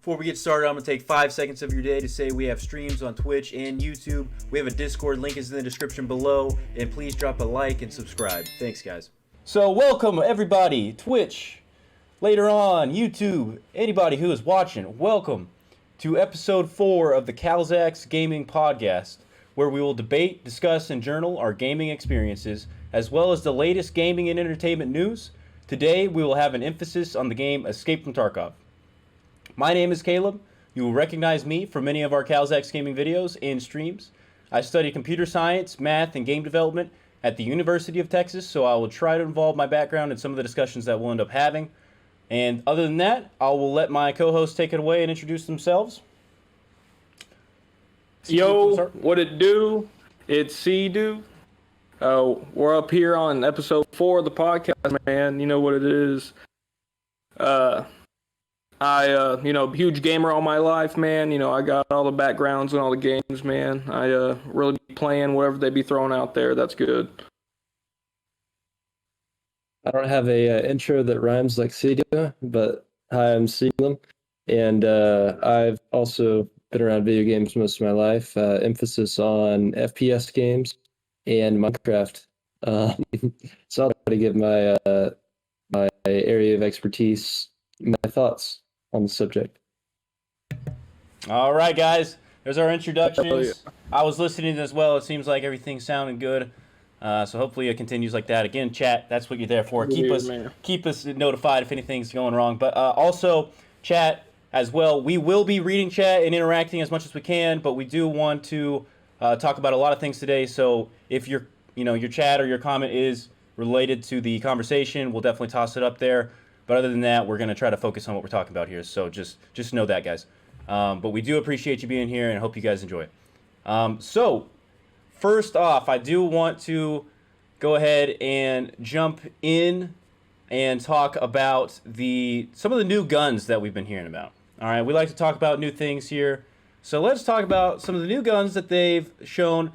Before we get started, I'm going to take 5 seconds of your day to say we have streams on Twitch and YouTube. We have a Discord, link is in the description below, and please drop a like and subscribe. Thanks, guys. So welcome, everybody, Twitch, later on, YouTube, anybody who is watching, welcome to episode 4 of the Calzax Gaming Podcast, where we will debate, discuss, and journal our gaming experiences, as well as the latest gaming and entertainment news. Today, we will have an emphasis on the game Escape from Tarkov. My name is Caleb. You will recognize me from many of our Calzax gaming videos and streams. I study computer science, math, and game development at the University of Texas, so I will try to involve my background in some of the discussions that we'll end up having. And other than that, I will let my co-hosts take it away and introduce themselves. Yo, what it do? It's C-Do. We're up here on episode 4 of the podcast, man. You know what it is. Huge gamer all my life, man. You know, I got all the backgrounds and all the games, man. I really be playing whatever they be throwing out there. That's good. I don't have a intro that rhymes like C-Do, but hi, I'm Sealam, and I've also been around video games most of my life. Emphasis on FPS games and Minecraft. So I'll try to give my my area of expertise, my thoughts on the subject. All right, guys. There's our introductions. Oh, yeah. I was listening as well. It seems like everything's sounding good. So hopefully it continues like that. Again, chat, that's what you're there for. Keep us notified if anything's going wrong. But also, chat as well. We will be reading chat and interacting as much as we can, but we do want to talk about a lot of things today. So if your chat or your comment is related to the conversation, we'll definitely toss it up there. But other than that, we're going to try to focus on what we're talking about here. So just know that, guys. But we do appreciate you being here and hope you guys enjoy it. So first off, I do want to go ahead and jump in and talk about some of the new guns that we've been hearing about. All right, we like to talk about new things here. So let's talk about some of the new guns that they've shown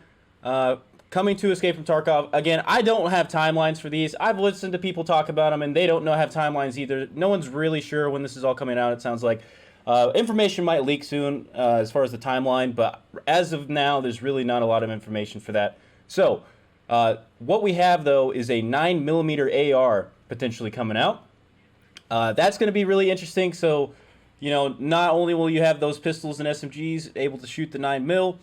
coming to Escape from Tarkov. Again, I don't have timelines for these. I've listened to people talk about them, and they don't have timelines either. No one's really sure when this is all coming out, it sounds like. Information might leak soon as far as the timeline, but as of now, there's really not a lot of information for that. So, what we have, though, is a 9mm AR potentially coming out. That's going to be really interesting. So, not only will you have those pistols and SMGs able to shoot the 9mm,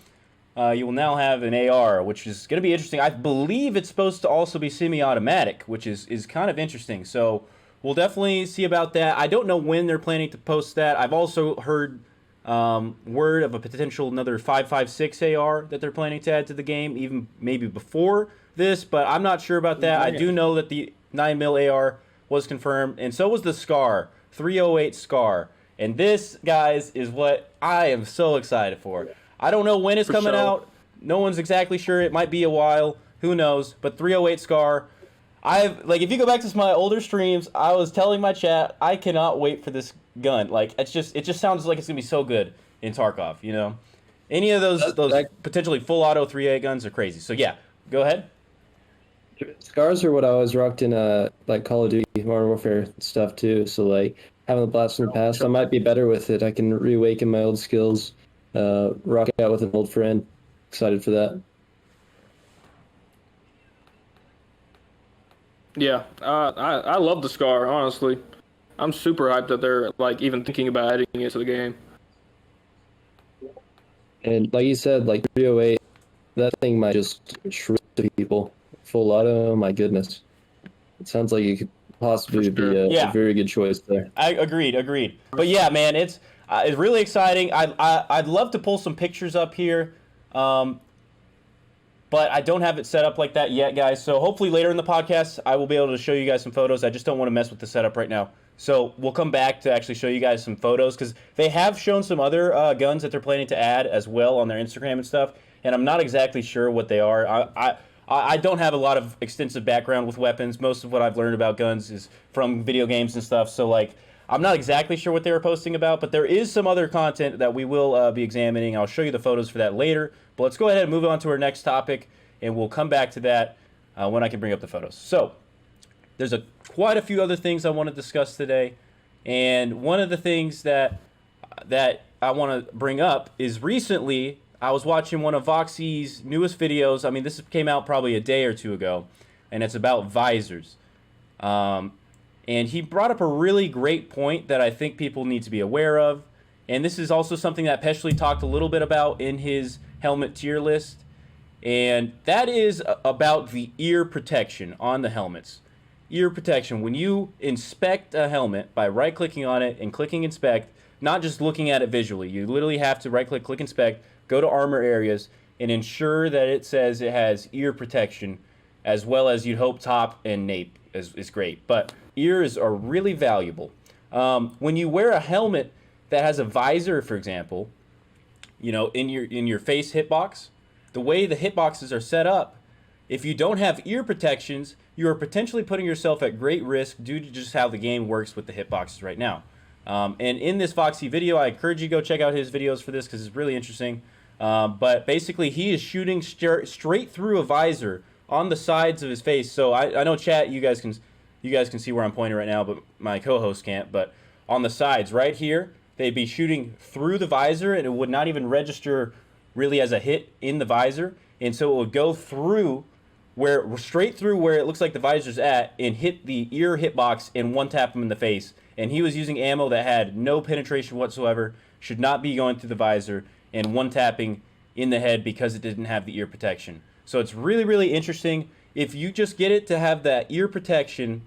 you will now have an AR, which is going to be interesting. I believe it's supposed to also be semi-automatic, which is kind of interesting. So we'll definitely see about that. I don't know when they're planning to post that. I've also heard word of a potential another 5.56 AR that they're planning to add to the game, even maybe before this, but I'm not sure about that. I do know that the 9mm AR was confirmed, and so was the SCAR, 308 SCAR. And this, guys, is what I am so excited for. I don't know when it's coming out. No one's exactly sure. It might be a while. Who knows? But 308 SCAR. If you go back to my older streams, I was telling my chat, I cannot wait for this gun. It just sounds like it's gonna be so good in Tarkov. Any of those potentially full auto 308 guns are crazy. So yeah, go ahead. Scars are what I always rocked in Call of Duty, Modern Warfare stuff too. So having the blast from the past, I might be better with it. I can reawaken my old skills. Rock out with an old friend. Excited for that. Yeah, I love the SCAR, honestly. I'm super hyped that they're even thinking about adding it to the game. And like you said, 308, that thing might just shred people. Full auto, my goodness. It sounds like it could possibly be a very good choice there. I agreed. But yeah, man, it's really exciting. I'd love to pull some pictures up here, but I don't have it set up like that yet, guys. So hopefully later in the podcast, I will be able to show you guys some photos. I just don't want to mess with the setup right now. So we'll come back to actually show you guys some photos, because they have shown some other guns that they're planning to add as well on their Instagram and stuff, and I'm not exactly sure what they are. I don't have a lot of extensive background with weapons. Most of what I've learned about guns is from video games and stuff, so I'm not exactly sure what they were posting about, but there is some other content that we will be examining. I'll show you the photos for that later. But let's go ahead and move on to our next topic, and we'll come back to that when I can bring up the photos. So there's quite a few other things I want to discuss today, and one of the things that that I want to bring up is recently I was watching one of Voxy's newest videos. I mean, this came out probably a day or two ago, and it's about visors. And he brought up a really great point that I think people need to be aware of. And this is also something that Peshley talked a little bit about in his helmet tier list. And that is about the ear protection on the helmets. Ear protection. When you inspect a helmet by right-clicking on it and clicking inspect, not just looking at it visually, you literally have to right-click, click inspect, go to armor areas, and ensure that it says it has ear protection, as well as you'd hope top and nape is great. But ears are really valuable. When you wear a helmet that has a visor, for example, you know, in your face hitbox, the way the hitboxes are set up, if you don't have ear protections, you are potentially putting yourself at great risk due to just how the game works with the hitboxes right now. And in this Voxy video, I encourage you to go check out his videos for this because it's really interesting. But basically, he is shooting straight through a visor on the sides of his face. So I know, chat, you guys can see where I'm pointing right now, but my co-host can't. But on the sides, right here, they'd be shooting through the visor, and it would not even register really as a hit in the visor. And so it would go through straight through where it looks like the visor's at and hit the ear hitbox and one tap him in the face. And he was using ammo that had no penetration whatsoever, should not be going through the visor, and one tapping in the head because it didn't have the ear protection. So it's really, really interesting. If you just get it to have that ear protection,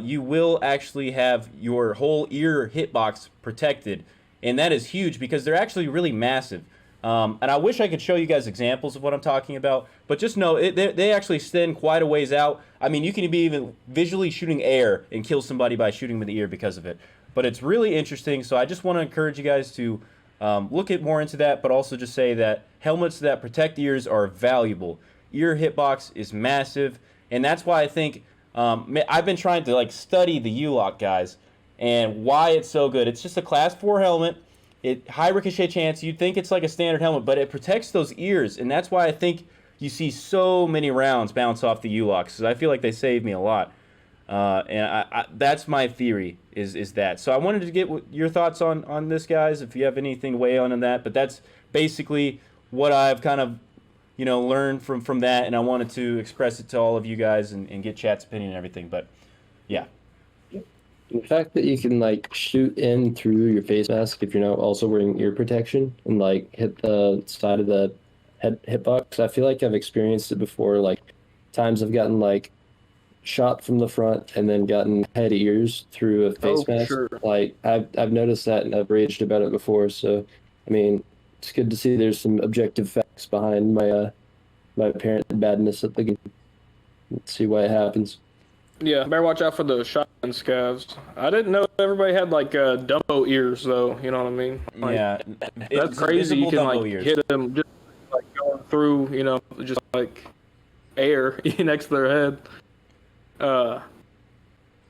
you will actually have your whole ear hitbox protected. And that is huge because they're actually really massive. And I wish I could show you guys examples of what I'm talking about, but just know they actually extend quite a ways out. I mean, you can be even visually shooting air and kill somebody by shooting them in the ear because of it. But it's really interesting, so I just want to encourage you guys to look at more into that, but also just say that helmets that protect ears are valuable. Ear hitbox is massive, and that's why I think I've been trying to like study the U-lock, guys, and why it's so good. It's just a class 4 helmet. High ricochet chance. You'd think it's like a standard helmet, but it protects those ears, and that's why I think you see so many rounds bounce off the U-locks, because I feel like they saved me a lot. And that's my theory, is that. So I wanted to get your thoughts on this, guys, if you have anything to weigh on that. But that's basically what I've kind of, learned from that, and I wanted to express it to all of you guys and get chat's opinion and everything. But yeah. The fact that you can like shoot in through your face mask if you're not also wearing ear protection and like hit the side of the hitbox, I feel like I've experienced it before. Like times I've gotten like shot from the front and then gotten head ears through a face mask. Sure. Like I've noticed that and I've raged about it before. So I mean, it's good to see there's some objective facts behind my apparent badness at the game. Let's see why it happens. Yeah, better watch out for the shotgun scavs. I didn't know everybody had like Dumbo ears though. You know what I mean? Like, yeah, that's crazy. You can like ears. hit them just like going through, just like air next to their head.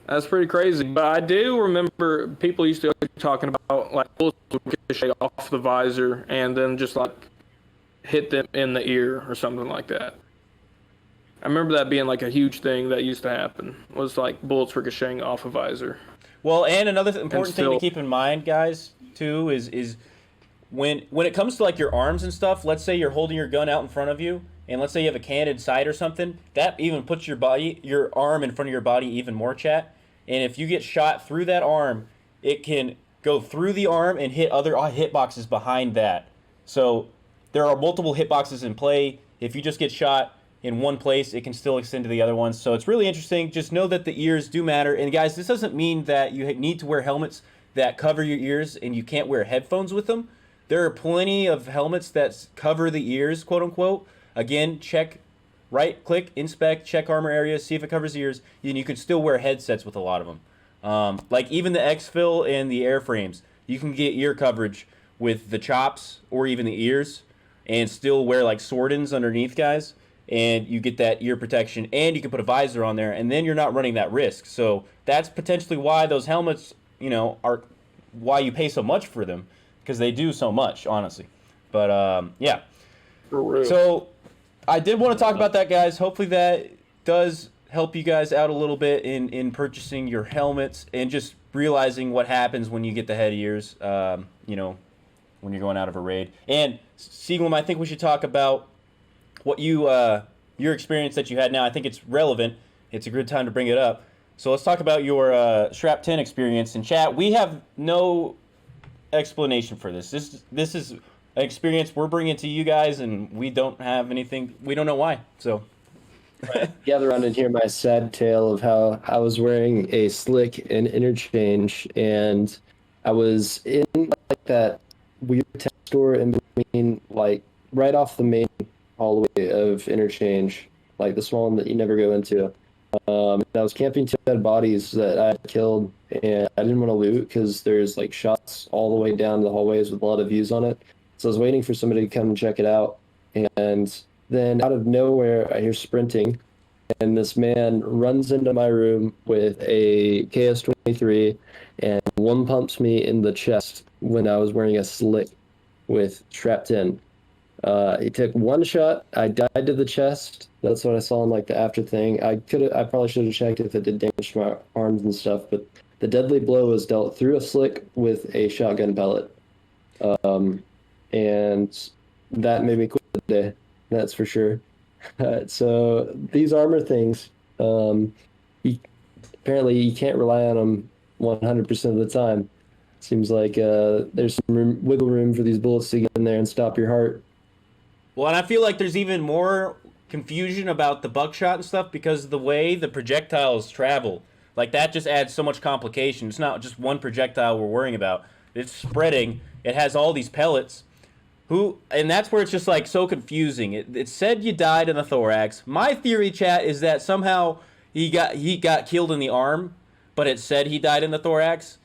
That's pretty crazy. But I do remember people used to be talking about like bullets would ricochet off the visor and then just like hit them in the ear or something like that. I remember that being like a huge thing that used to happen, was like bullets ricocheting off a visor. Well, and another important thing to keep in mind, guys, too, is when it comes to like your arms and stuff, let's say you're holding your gun out in front of you, and let's say you have a candid sight or something, that even puts your arm in front of your body even more, chat. And if you get shot through that arm, it can go through the arm and hit other hitboxes behind that. So there are multiple hitboxes in play. If you just get shot in one place, it can still extend to the other ones. So it's really interesting. Just know that the ears do matter. And guys, this doesn't mean that you need to wear helmets that cover your ears and you can't wear headphones with them. There are plenty of helmets that cover the ears, quote unquote. Again, check, right click, inspect, check armor areas, see if it covers the ears. And you can still wear headsets with a lot of them. Like even the exfil and the airframes, you can get ear coverage with the chops or even the ears and still wear like sword-ins underneath, guys. And you get that ear protection, and you can put a visor on there, and then you're not running that risk. So that's potentially why those helmets, are why you pay so much for them, because they do so much, honestly. But yeah. For real. So I did want to talk about that, guys. Hopefully that does help you guys out a little bit in purchasing your helmets, and just realizing what happens when you get the head ears, you know, when you're going out of a raid. And Seaglem, I think we should talk about what your experience that you had now. I think it's relevant. It's a good time to bring it up. So let's talk about your Strap 10 experience. In chat, we have no explanation for this. This is an experience we're bringing to you guys, and we don't have anything. We don't know why. So gather around and hear my sad tale of how I was wearing a slick in interchange, and I was in like that weird tech store in between, like right off the main hallway of interchange, like the small one that you never go into. I was camping two dead bodies that I had killed, and I didn't want to loot because there's like shots all the way down the hallways with a lot of views on it. So I was waiting for somebody to come and check it out, and then out of nowhere I hear sprinting, and this man runs into my room with a KS-23 and one pumps me in the chest when I was wearing a slick with Strap 10. He took one shot. I died to the chest. That's what I saw in like the after thing. I probably should have checked if it did damage to my arms and stuff, but the deadly blow was dealt through a slick with a shotgun pellet. And that made me quit the day. That's for sure. So these armor things, apparently you can't rely on them 100% of the time. Seems like there's some wiggle room for these bullets to get in there and stop your heart. Well, and I feel like there's even more confusion about the buckshot and stuff because of the way the projectiles travel. Like, that just adds so much complication. It's not just one projectile we're worrying about. It's spreading. It has all these pellets. And that's where it's just, like, so confusing. It said you died in the thorax. My theory, chat, is that somehow he got killed in the arm, but it said he died in the thorax.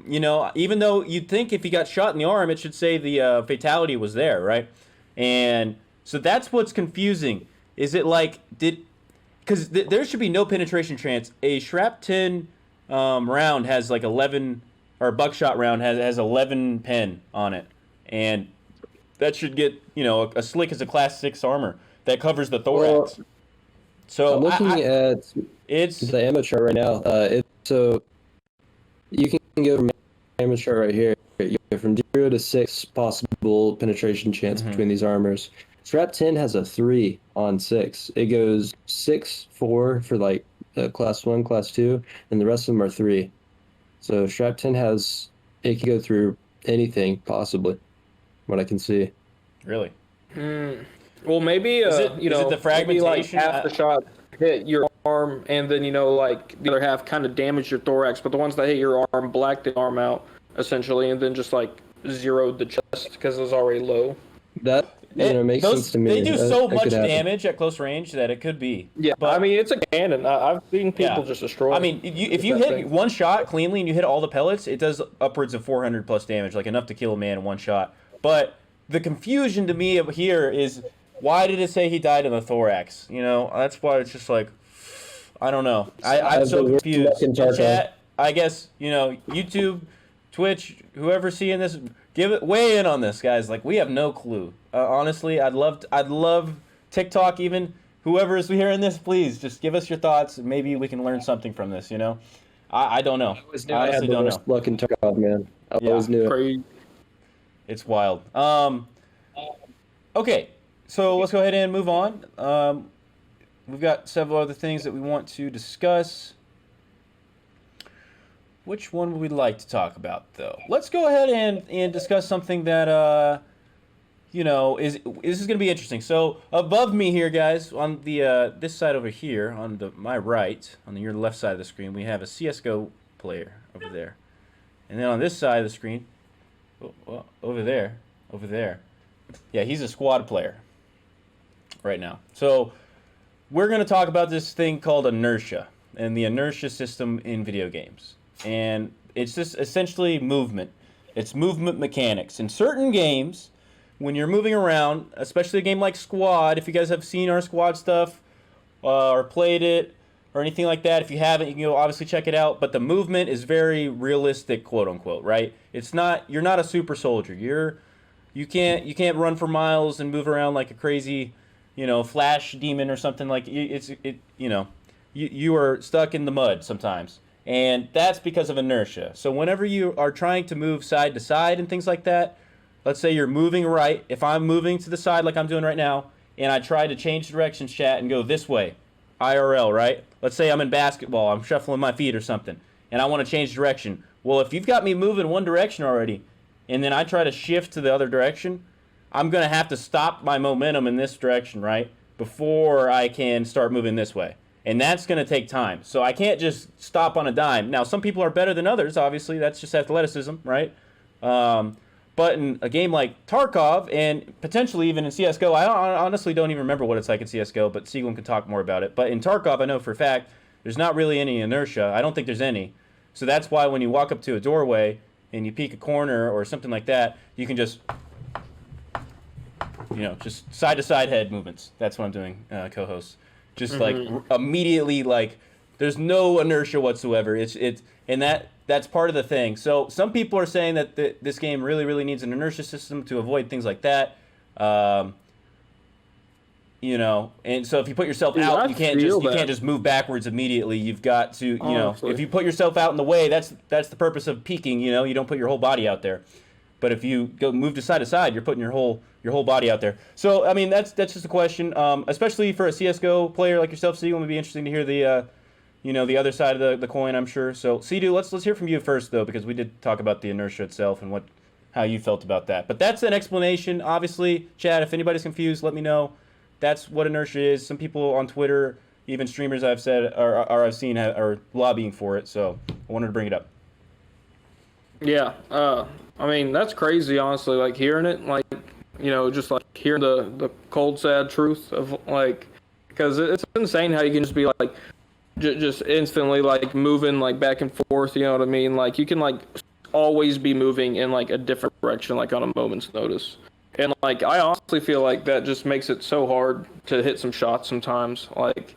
You know, even though you'd think if he got shot in the arm, it should say the fatality was there, right? And so that's what's confusing. Is it like, because there should be no penetration chance. A Strap 10 round has like 11, or a buckshot round has 11 pen on it. And that should get, you know, a slick as a class 6 armor that covers the thorax. Well, so I'm looking at the ammo chart right now. So you can go from ammo chart right here. You go from 0 to 6 possible penetration chance between these armors. Strap 10 has a 3 on 6. It goes 6, 4 for like class 1, class 2, and the rest of them are 3. So Strap 10 it can go through anything possibly, what I can see. Really? Well, maybe is it the fragmentation? Maybe like half the shot hit your arm, and then like the other half kind of damaged your thorax. But the ones that hit your arm blacked the arm out essentially, and then just like zeroed the chest because it was already low. That makes sense to me. They do so much damage at close range that it could be. Yeah, but I mean, it's a cannon. I've seen people just destroy. I mean, if you hit one shot cleanly and you hit all the pellets, it does upwards of 400 plus damage, like enough to kill a man in one shot. But the confusion to me here is, why did it say he died in the thorax? You know, that's why it's just like, I don't know. I'm so confused. Chat, I guess, you know, YouTube, Twitch, whoever's seeing this, weigh in on this, guys. Like, we have no clue. Honestly, I'd love TikTok even. Whoever is hearing this, please just give us your thoughts. Maybe we can learn something from this. You know, I don't know. I honestly don't know. Luck in Tarkov, man. I always knew it. It's wild. Okay, so let's go ahead and move on. We've got several other things that we want to discuss. Which one would we like to talk about, though? Let's go ahead and discuss something that, you know, this is going to be interesting. So above me here, guys, on the this side over here, on my right, on your left side of the screen, we have a CS:GO player over there, and then on this side of the screen, over there, yeah, he's a squad player right now. So we're going to talk about this thing called inertia and the inertia system in video games. And it's just essentially movement. It's movement mechanics. In certain games, when you're moving around, especially a game like Squad, if you guys have seen our Squad stuff or played it or anything like that, if you haven't, you can go obviously check it out. But the movement is very realistic, quote unquote, right? It's not, you're not a super soldier. You can't run for miles and move around like a crazy, you know, flash demon or something. Like you are stuck in the mud sometimes. And that's because of inertia. So whenever you are trying to move side to side and things like that, let's say you're moving right. If I'm moving to the side like I'm doing right now, and I try to change directions, chat, and go this way, IRL, right? Let's say I'm in basketball, I'm shuffling my feet or something, and I want to change direction. Well, if you've got me moving one direction already, and then I try to shift to the other direction, I'm going to have to stop my momentum in this direction, right? Before I can start moving this way. And that's going to take time. So I can't just stop on a dime. Now, some people are better than others, obviously. That's just athleticism, right? But in a game like Tarkov, and potentially even in CSGO, I honestly don't even remember what it's like in CSGO, but Seaglem can talk more about it. But in Tarkov, I know for a fact, there's not really any inertia. I don't think there's any. So that's why when you walk up to a doorway and you peek a corner or something like that, you can just, just side-to-side head movements. That's what I'm doing, co-host. Just like immediately, like there's no inertia whatsoever. And that's part of the thing. So some people are saying that this game really, really needs an inertia system to avoid things like that. And so if you put yourself out, you can't just move backwards immediately. You've got to, if you put yourself out in the way, that's the purpose of peeking. You don't put your whole body out there. But if you go move to side, you're putting your whole body out there. So I mean, that's just a question, especially for a CS:GO player like yourself, Seagull. It would be interesting to hear the other side of the coin, I'm sure. So Sea-Doo, let's hear from you first though, because we did talk about the inertia itself and how you felt about that. But that's an explanation. Obviously, Chad, if anybody's confused, let me know. That's what inertia is. Some people on Twitter, even streamers I've said or I've seen are lobbying for it. So I wanted to bring it up. Yeah. I mean, that's crazy, honestly, like hearing it, like, just like hearing the cold, sad truth of like, because it's insane how you can just be like, just instantly like moving like back and forth, you know what I mean? Like you can like always be moving in like a different direction, like on a moment's notice. And like, I honestly feel like that just makes it so hard to hit some shots sometimes. Like,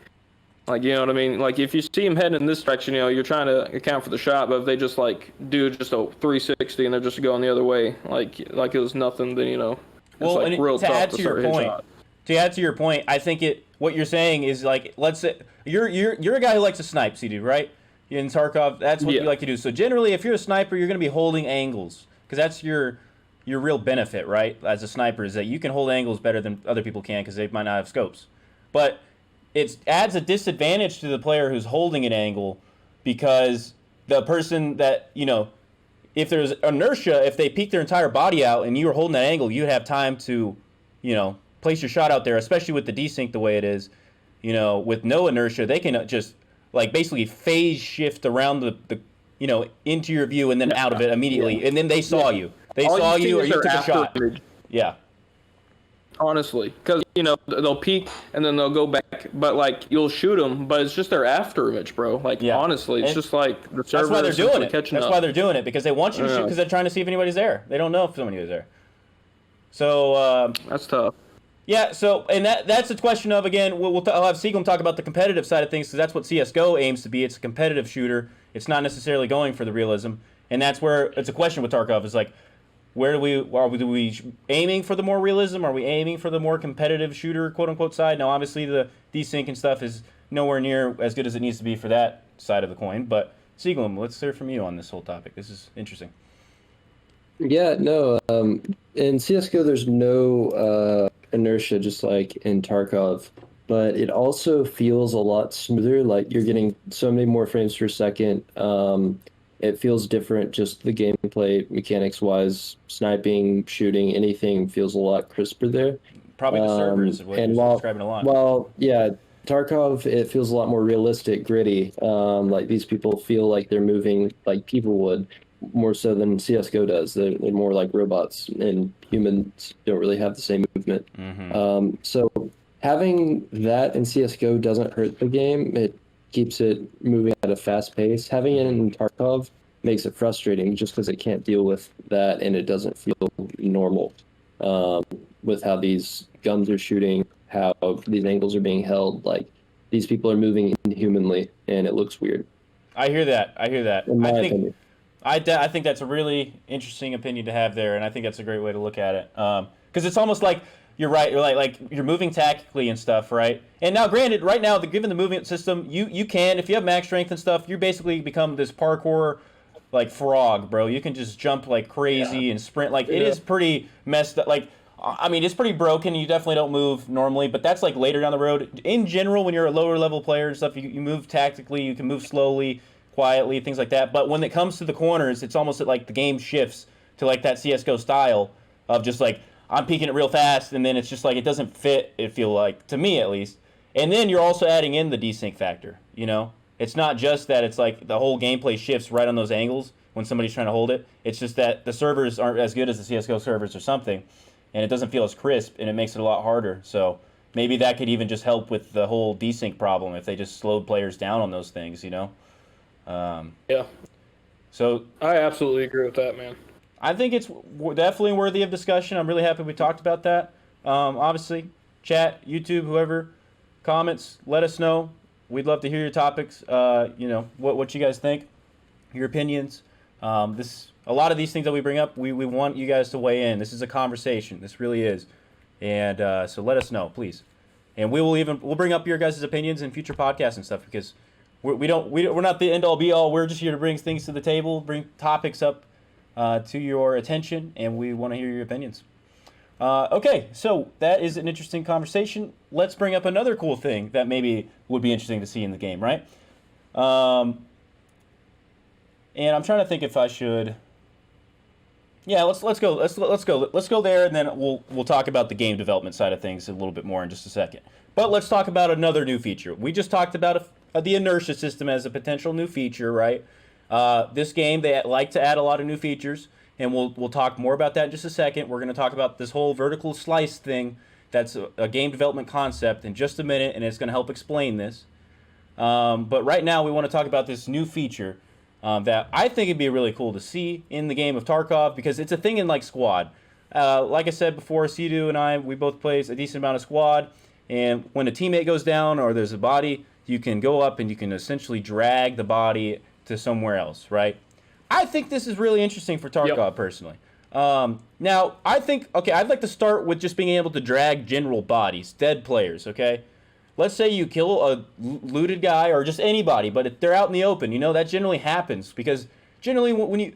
you know what I mean? Like, if you see them heading in this direction, you're trying to account for the shot, but if they just, like, do just a 360 and they're just going the other way, like it was nothing, then, it's like real tough to start hitting shots. To add to your point, I think what you're saying is, like, let's say, you're a guy who likes to snipe, CD, right? In Tarkov, that's what you like to do. So, generally, if you're a sniper, you're going to be holding angles, because that's your real benefit, right, as a sniper, is that you can hold angles better than other people can, because they might not have scopes. But it adds a disadvantage to the player who's holding an angle, because the person that, if there's inertia, if they peek their entire body out and you were holding that angle, you'd have time to, place your shot out there, especially with the desync the way it is. With no inertia, they can just, like, basically phase shift around the into your view and then out of it immediately. And then they saw you. They saw you or you took a shot. Yeah. Honestly, because they'll peek and then they'll go back, but like you'll shoot them, but it's just their after image, bro. Like honestly, it's just like the server. That's why they're doing it. That's why they're doing it, because they want you to shoot, because they're trying to see if anybody's there. They don't know if somebody is there. So that's tough. Yeah. So and that's the question of, again, I'll have Seaglem talk about the competitive side of things, because that's what CS:GO aims to be. It's a competitive shooter. It's not necessarily going for the realism, and that's where it's a question with Tarkov. Is like, are we aiming for the more realism? Are we aiming for the more competitive shooter, quote unquote, side? Now, obviously, the desync and stuff is nowhere near as good as it needs to be for that side of the coin. But Seaglem, let's hear from you on this whole topic. This is interesting. Yeah, no. In CS:GO, there's no inertia, just like in Tarkov, but it also feels a lot smoother. Like you're getting so many more frames per second. It feels different, just the gameplay mechanics-wise, sniping, shooting, anything feels a lot crisper there. Probably the servers is what you're describing a lot. Well, yeah, Tarkov, it feels a lot more realistic, gritty. Like these people feel like they're moving like people would, more so than CS:GO does. They're more like robots, and humans don't really have the same movement. Mm-hmm. So having that in CS:GO doesn't hurt the game. It keeps it moving at a fast pace. Having it in Tarkov makes it frustrating, just because it can't deal with that, and it doesn't feel normal with how these guns are shooting, how these angles are being held. Like, these people are moving inhumanly, and it looks weird. I hear that. In my opinion. I think that's a really interesting opinion to have there, and I think that's a great way to look at it. Because it's almost like, you're right. You're like you're moving tactically and stuff, right? And now, granted, right now, given the movement system, you can, if you have max strength and stuff, you basically become this parkour like frog, bro. You can just jump like crazy and sprint. Like it is pretty messed up. Like I mean, it's pretty broken. You definitely don't move normally, but that's like later down the road. In general, when you're a lower level player and stuff, you move tactically. You can move slowly, quietly, things like that. But when it comes to the corners, it's almost like the game shifts to like that CS:GO style of just like I'm peeking it real fast, and then it's just like it doesn't fit. It feel like, to me at least. And then you're also adding in the desync factor. You know, it's not just that it's like the whole gameplay shifts right on those angles when somebody's trying to hold it. It's just that the servers aren't as good as the CS:GO servers or something, and it doesn't feel as crisp, and it makes it a lot harder. So maybe that could even just help with the whole desync problem if they just slowed players down on those things. You know. Yeah. So I absolutely agree with that, man. I think it's definitely worthy of discussion. I'm really happy we talked about that. Obviously, chat, YouTube, whoever, comments, let us know. We'd love to hear your topics. You know, what you guys think, your opinions. A lot of these things that we bring up, we want you guys to weigh in. This is a conversation. This really is. And so let us know, please. And we'll bring up your guys' opinions in future podcasts and stuff, because we're not the end all be all. We're just here to bring things to the table, bring topics up to your attention, and we want to hear your opinions. Okay, so that is an interesting conversation. Let's bring up another cool thing that maybe would be interesting to see in the game, right? And I'm trying to think if I should. Yeah, let's go there, and then we'll talk about the game development side of things a little bit more in just a second. But let's talk about another new feature. We just talked about the Inertia System as a potential new feature, right? This game, they like to add a lot of new features, and we'll talk more about that in just a second. We're going to talk about this whole vertical slice thing that's a game development concept in just a minute, and it's going to help explain this. But right now, we want to talk about this new feature that I think it'd be really cool to see in the game of Tarkov, because it's a thing in like squad. Like I said before, Sidu and I, we both play a decent amount of squad, and when a teammate goes down or there's a body, you can go up and you can essentially drag the body to somewhere else, right? I think this is really interesting for Tarkov, personally. Now, I'd like to start with just being able to drag general bodies, dead players, okay? Let's say you kill a looted guy or just anybody, but if they're out in the open, you know, that generally happens, because generally when you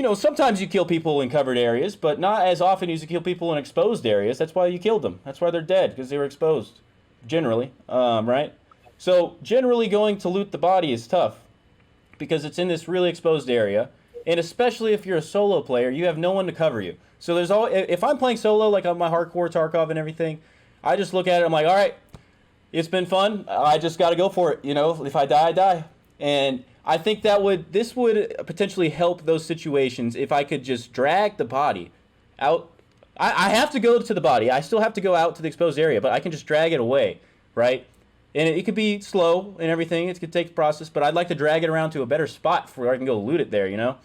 know, sometimes you kill people in covered areas, but not as often as you kill people in exposed areas. That's why you killed them. That's why they're dead, because they were exposed, generally, right? So generally going to loot the body is tough, because it's in this really exposed area, and especially if you're a solo player, you have no one to cover you. So if I'm playing solo, like on my hardcore Tarkov and everything, I just look at it, I'm like, all right, it's been fun, I just got to go for it, you know, if I die, I die. And I think this would potentially help those situations if I could just drag the body out. I have to go to the body, I still have to go out to the exposed area, but I can just drag it away, right? And it could be slow and everything. It could take the process, but I'd like to drag it around to a better spot where I can go loot it there, you know?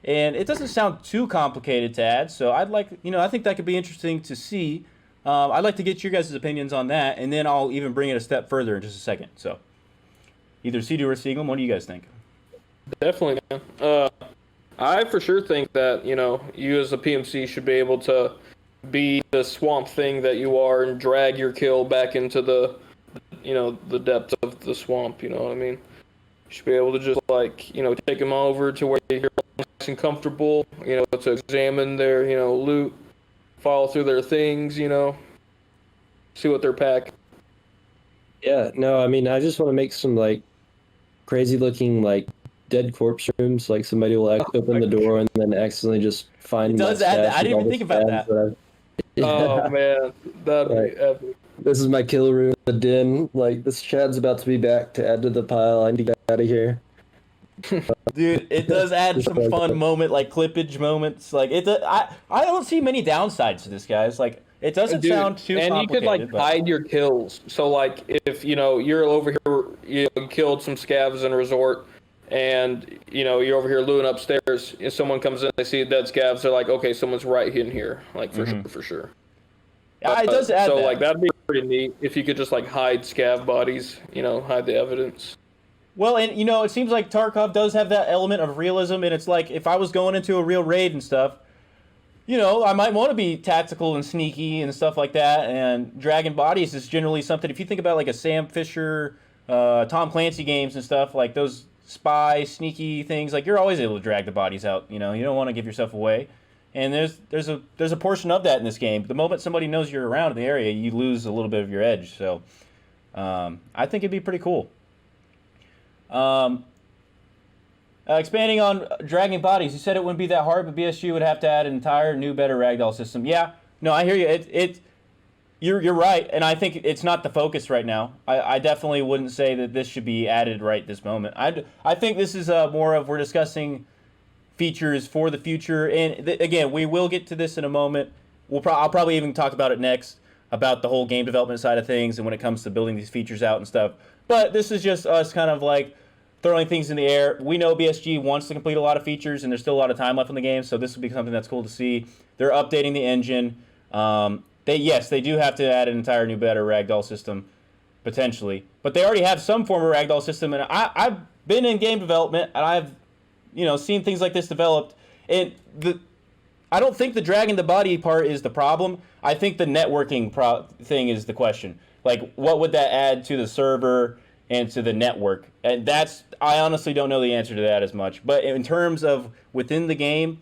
And it doesn't sound too complicated to add, so I think that could be interesting to see. I'd like to get your guys' opinions on that, and then I'll even bring it a step further in just a second. So either Sidu or Sieglem, what do you guys think? Definitely, man. I for sure think that, you know, you as a PMC should be able to be the swamp thing that you are and drag your kill back into the, you know, the depths of the swamp, you know what I mean? You should be able to just, like, you know, take them over to where you're nice and comfortable, you know, to examine their, you know, loot, follow through their things, you know, see what they're packing. Yeah, no, I mean, I just want to make some, like, crazy looking, like, dead corpse rooms, like somebody will open the door and then accidentally just find. It does add that. I didn't even think about that. Oh man, that'd be epic. This is my kill room, the den. Like, this Chad's about to be back to add to the pile. I need to get out of here. Dude, it does add some fun moment, like clippage moments. Like I don't see many downsides to this, guys. Like, it doesn't sound too complicated. And you could like hide your kills. So like, if you know you're over here, you killed some scavs in a resort, and you know you're over here looting upstairs. If someone comes in, they see dead scavs, they're like, okay, someone's right in here, like for sure. Yeah, it does add. So that. like that'd be pretty neat if you could just like hide scav bodies, you know, hide the evidence. Well, and you know, it seems like Tarkov does have that element of realism, and it's like if I was going into a real raid and stuff, I might want to be tactical and sneaky and stuff like that. And dragging bodies is generally something. If you think about like a Sam Fisher, Tom Clancy games and stuff, like those spy, sneaky things, like you're always able to drag the bodies out. You don't want to give yourself away. And there's a portion of that in this game. The moment somebody knows you're around in the area, you lose a little bit of your edge. So I think it'd be pretty cool. Expanding on dragging bodies, you said it wouldn't be that hard, but BSG would have to add an entire new, better ragdoll system. Yeah, no, I hear you. You're right, and I think it's not the focus right now. I definitely wouldn't say that this should be added right this moment. I think this is more of we're discussing features for the future, and again, we will get to this in a moment. I'll probably even talk about it next, about the whole game development side of things and when it comes to building these features out and stuff. But this is just us kind of like throwing things in the air. We know BSG wants to complete a lot of features, and there's still a lot of time left in the game, so this would be something that's cool to see. They're updating the engine. They do have to add an entire new, better ragdoll system, potentially. But they already have some form of ragdoll system, and I've been in game development, and I've seen things like this developed. And I don't think the dragging the body part is the problem. I think the networking thing is the question. Like, what would that add to the server and to the network? And I honestly don't know the answer to that as much. But in terms of within the game,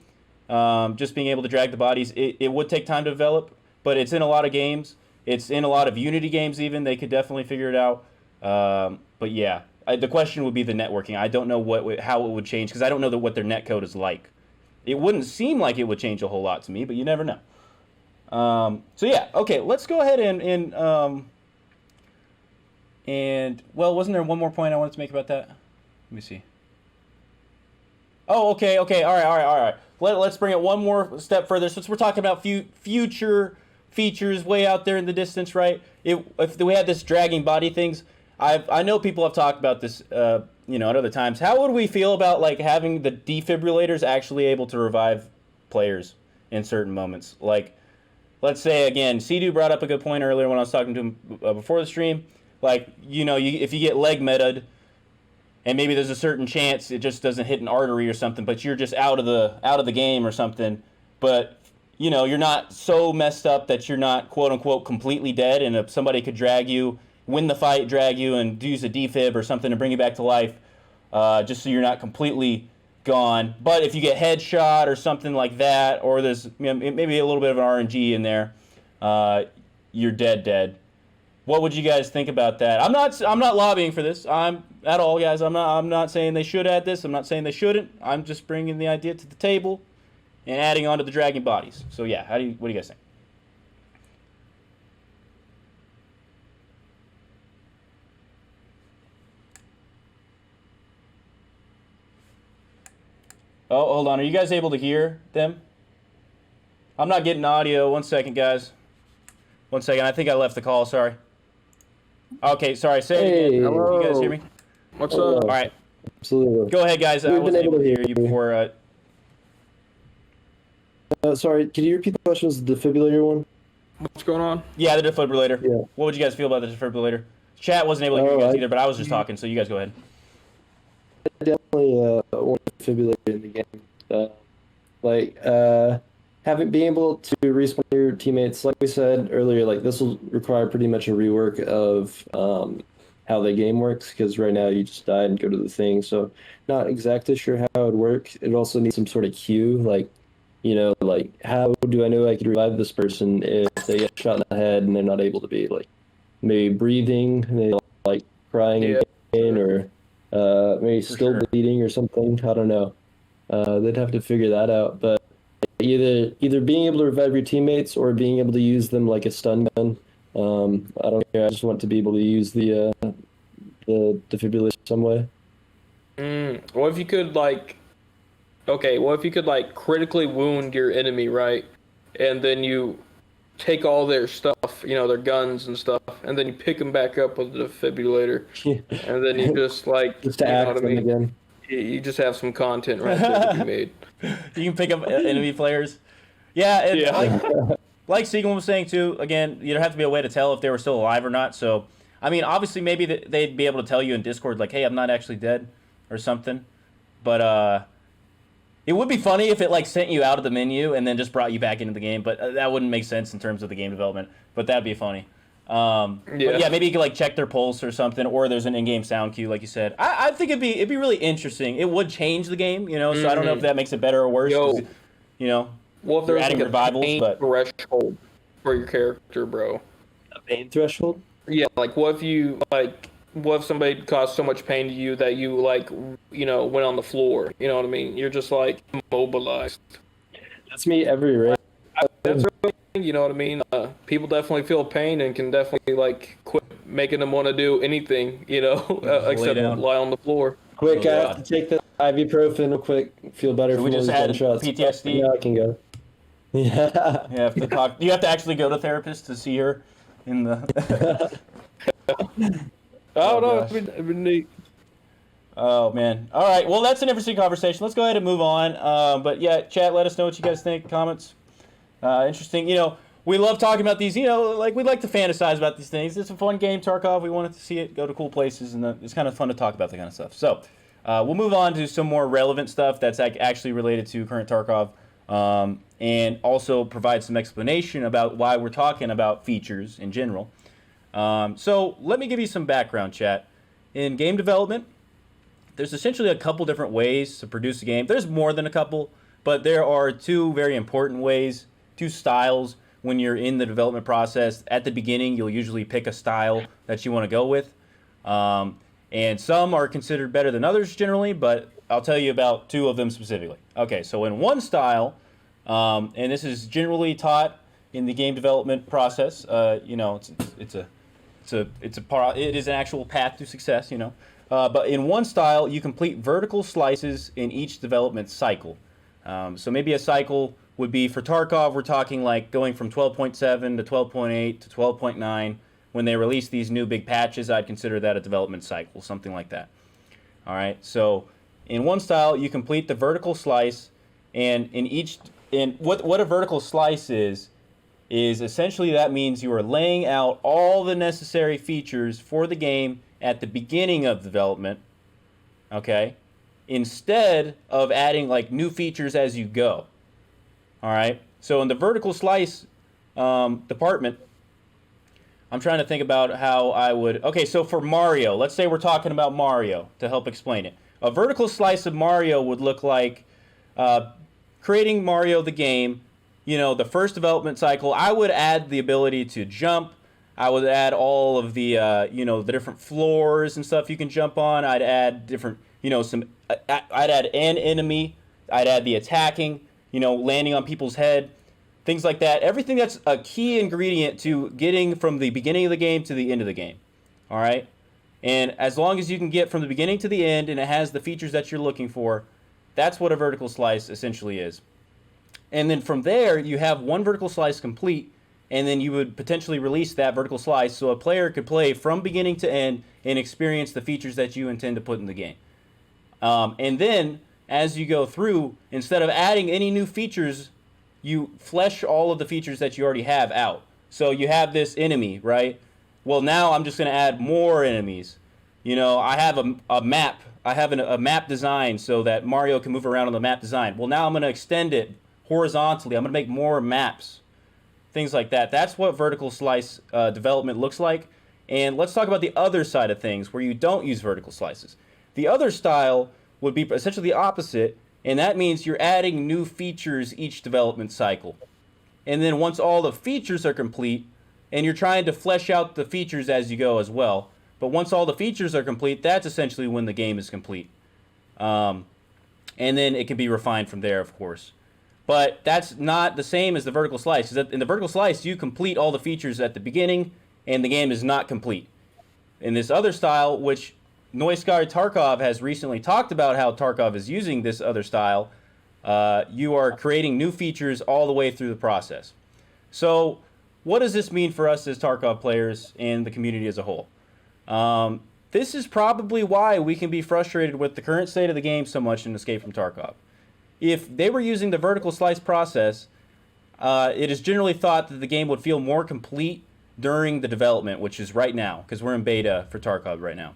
just being able to drag the bodies, it would take time to develop, but it's in a lot of games. It's in a lot of Unity games even. They could definitely figure it out. But yeah, the question would be the networking. I don't know how it would change, because I don't know what their netcode is like. It wouldn't seem like it would change a whole lot to me, but you never know. So yeah, okay, let's go ahead and well, wasn't there one more point I wanted to make about that? Let me see. Oh, okay, all right. Let's bring it one more step further. Since we're talking about future features way out there in the distance, right? If we had this dragging body things, I know people have talked about this, at other times. How would we feel about like having the defibrillators actually able to revive players in certain moments? Like, let's say again, Sea-Doo brought up a good point earlier when I was talking to him before the stream. Like, if you get leg meta'd, and maybe there's a certain chance it just doesn't hit an artery or something, but you're just out of the game or something. But you're not so messed up that you're not quote unquote completely dead, and if somebody could drag you, win the fight, drag you, and use a defib or something to bring you back to life, just so you're not completely gone. But if you get headshot or something like that, or there's maybe a little bit of an RNG in there, you're dead. What would you guys think about that? I'm not lobbying for this. At all, guys. I'm not saying they should add this. I'm not saying they shouldn't. I'm just bringing the idea to the table and adding on to the dragging bodies. So yeah, what do you guys think? Oh, hold on. Are you guys able to hear them? I'm not getting audio. 1 second, guys. 1 second. I think I left the call. Sorry. Okay, sorry. Say it again. Hello. You guys hear me? What's up? All right. Absolutely. Go ahead, guys. I wasn't able to hear you before. Sorry, can you repeat the question? Was the defibrillator one? What's going on? Yeah, the defibrillator. Yeah. What would you guys feel about the defibrillator? Chat wasn't able to hear you guys either, but I was just talking, so you guys go ahead. I definitely want a defibrillator in the game. Being able to respawn your teammates, like we said earlier, like this will require pretty much a rework of how the game works, because right now you just die and go to the thing. So not exactly sure how it would work. It also needs some sort of cue, like how do I know I could revive this person if they get shot in the head and they're not able to be like maybe breathing, maybe like crying in pain, or maybe still bleeding or something. I don't know. They'd have to figure that out, but either being able to revive your teammates or being able to use them like a stun gun. I don't care. I just want to be able to use the defibrillator some way. What if you could critically wound your enemy, right? And then you take all their stuff, their guns and stuff, and then you pick them back up with the defibrillator, and then you just just to act them again. You just have some content right there to be made. You can pick up enemy players. Yeah. Like Siegel was saying too, again, you'd have to be a way to tell if they were still alive or not. So, I mean, obviously maybe they'd be able to tell you in Discord, like, hey, I'm not actually dead or something. But It would be funny if it like sent you out of the menu and then just brought you back into the game, but that wouldn't make sense in terms of the game development. But that'd be funny. But yeah, maybe you could like check their pulse or something, or there's an in-game sound cue, like you said. I think it'd be really interesting. It would change the game, you know. So I don't know if that makes it better or worse. You know, well, if there's adding like a pain threshold for your character, bro. A pain threshold? Yeah, like what if somebody caused so much pain to you that you like, you know, went on the floor? You know what I mean? You're just like immobilized. That's me every race. That's really, you know what I mean? People definitely feel pain and can definitely like quit making them want to do anything, you know, except lie on the floor. Quick, I have to take the ibuprofen real quick. Feel better. So we just had PTSD. Yeah, I can go. Yeah. You have to talk. You have to actually go to therapist to see her in the. Oh no, it'd be neat. Oh man! All right, well that's an interesting conversation. Let's go ahead and move on. But yeah, chat. Let us know what you guys think. Comments. Interesting. You know, we love talking about these. You know, like we like to fantasize about these things. It's a fun game, Tarkov. We wanted to see it go to cool places, and it's kind of fun to talk about that kind of stuff. So we'll move on to some more relevant stuff that's actually related to current Tarkov, and also provide some explanation about why we're talking about features in general. So let me give you some background, chat. In game development, there's essentially a couple different ways to produce a game. There's more than a couple, but there are two very important ways, two styles when you're in the development process. At the beginning, you'll usually pick a style that you want to go with. And some are considered better than others generally, but I'll tell you about two of them specifically. Okay, so in one style, and this is generally taught in the game development process, you know, it is an actual path to success, you know. But in one style, you complete vertical slices in each development cycle. So maybe a cycle would be, for Tarkov, we're talking like going from 12.7 to 12.8 to 12.9. When they release these new big patches, I'd consider that a development cycle, something like that. All right, so in one style, you complete the vertical slice, and what a vertical slice is essentially that means you are laying out all the necessary features for the game at the beginning of development, okay, instead of adding like new features as you go. All right, so in the vertical slice department, I'm trying to think about how I would. Okay, so for Mario, let's say we're talking about Mario to help explain it. A vertical slice of Mario would look like creating Mario the game. You know, the first development cycle, I would add the ability to jump. I would add all of the, you know, the different floors and stuff you can jump on. I'd add different, you know, I'd add an enemy. I'd add the attacking, you know, landing on people's head, things like that. Everything that's a key ingredient to getting from the beginning of the game to the end of the game. All right? And as long as you can get from the beginning to the end and it has the features that you're looking for, that's what a vertical slice essentially is. And then from there, you have one vertical slice complete, and then you would potentially release that vertical slice so a player could play from beginning to end and experience the features that you intend to put in the game. And then, as you go through, instead of adding any new features, you flesh all of the features that you already have out. So you have this enemy, right? Well, now I'm just going to add more enemies. You know, I have a map. I have a map design so that Mario can move around on the map design. Well, now I'm going to extend it horizontally. I'm going to make more maps, things like that. That's what vertical slice development looks like. And let's talk about the other side of things where you don't use vertical slices. The other style would be essentially the opposite, and that means you're adding new features each development cycle. And then once all the features are complete, and you're trying to flesh out the features as you go as well, but once all the features are complete, that's essentially when the game is complete. And then it can be refined from there, of course. But that's not the same as the vertical slice. In the vertical slice, you complete all the features at the beginning, and the game is not complete. In this other style, which Noisky Tarkov has recently talked about how Tarkov is using this other style, you are creating new features all the way through the process. So what does this mean for us as Tarkov players and the community as a whole? This is probably why we can be frustrated with the current state of the game so much in Escape from Tarkov. If they were using the vertical slice process, it is generally thought that the game would feel more complete during the development, which is right now, because we're in beta for Tarkov right now.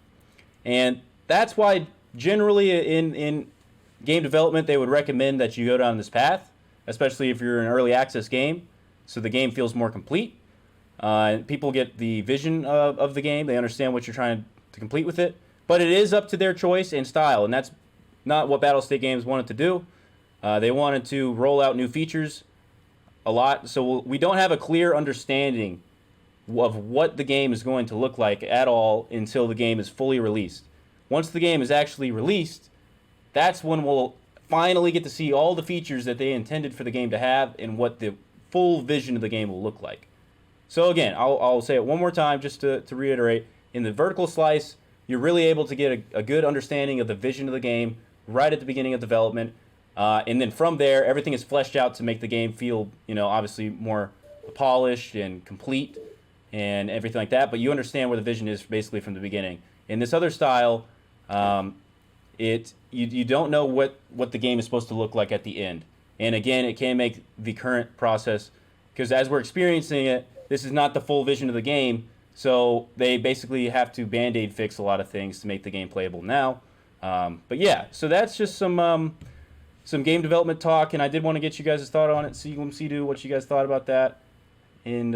And that's why generally in game development, they would recommend that you go down this path, especially if you're an early access game, so the game feels more complete. People get the vision of the game. They understand what you're trying to complete with it. But it is up to their choice and style, and that's not what Battlestate Games wanted to do. They wanted to roll out new features a lot, so we don't have a clear understanding of what the game is going to look like at all until the game is fully released. Once the game is actually released, that's when we'll finally get to see all the features that they intended for the game to have and what the full vision of the game will look like. So again, I'll say it one more time just to reiterate. In the vertical slice, you're really able to get a good understanding of the vision of the game right at the beginning of development. And then from there, everything is fleshed out to make the game feel, obviously more polished and complete and everything like that. But you understand where the vision is basically from the beginning. In this other style, you don't know what the game is supposed to look like at the end. And again, it can make the current process, because as we're experiencing it, this is not the full vision of the game. So they basically have to band-aid fix a lot of things to make the game playable now. But yeah, so that's just some game development talk, and I did want to get you guys' thought on it. See what you guys thought about that. And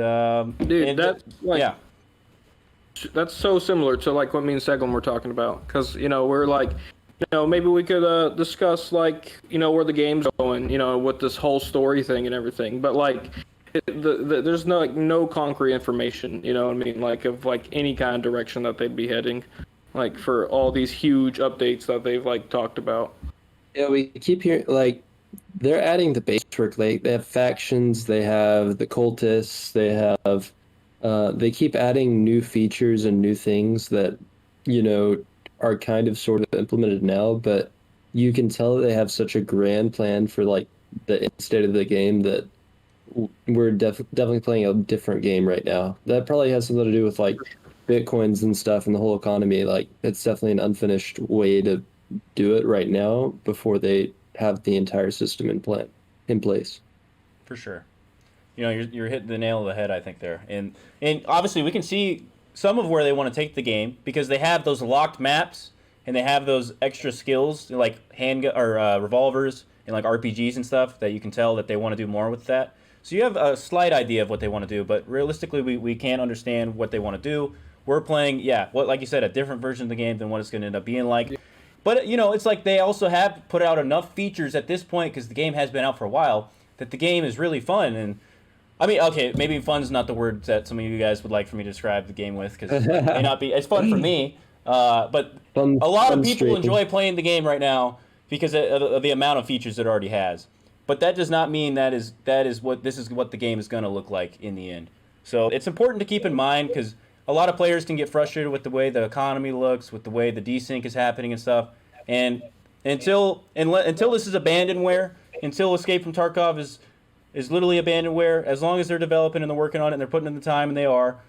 that's so similar to like what me and Seglin were talking about, because we're like, maybe we could discuss like where the game's going, with this whole story thing and everything, but like there's no concrete information, what I mean, like of like any kind of direction that they'd be heading, like for all these huge updates that they've like talked about. Yeah, we keep hearing like they're adding the base work. Like they have factions, they have the cultists, they have they keep adding new features and new things that are kind of sort of implemented now, but you can tell they have such a grand plan for like the state of the game that we're definitely playing a different game right now. That probably has something to do with like bitcoins and stuff and the whole economy. Like it's definitely an unfinished way to do it right now before they have the entire system in place. For sure. You're hitting the nail on the head, I think, there. And obviously we can see some of where they want to take the game, because they have those locked maps and they have those extra skills like handgun or revolvers and like RPGs and stuff that you can tell that they want to do more with that. So you have a slight idea of what they want to do, but realistically we can't understand what they want to do. We're playing, like you said, a different version of the game than what it's going to end up being like. But, it's like they also have put out enough features at this point, because the game has been out for a while, that the game is really fun. And I mean, okay, maybe fun's not the word that some of you guys would like for me to describe the game with, because it may not be. It's fun for me, but a lot of people enjoy playing the game right now because of the amount of features it already has. But that does not mean this is what the game is going to look like in the end. So it's important to keep in mind, because a lot of players can get frustrated with the way the economy looks, with the way the desync is happening and stuff. And until this is abandonware, until Escape from Tarkov is literally abandonware, as long as they're developing and they're working on it and they're putting in the time, and they are,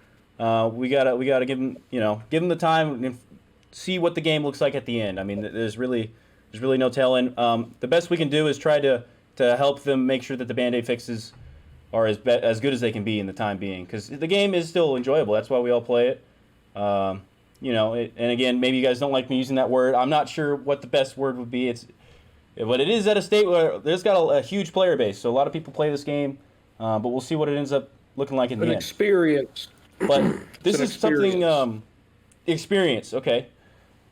we gotta give them the time and see what the game looks like at the end. I mean, there's really no telling. The best we can do is try to help them make sure that the band-aid fixes are as good as they can be in the time being, because the game is still enjoyable. That's why we all play it. And again, maybe you guys don't like me using that word. I'm not sure what the best word would be. But it is at a state where there's got a huge player base, so a lot of people play this game. But we'll see what it ends up looking like in the end. Experience. But this is something experience. Okay,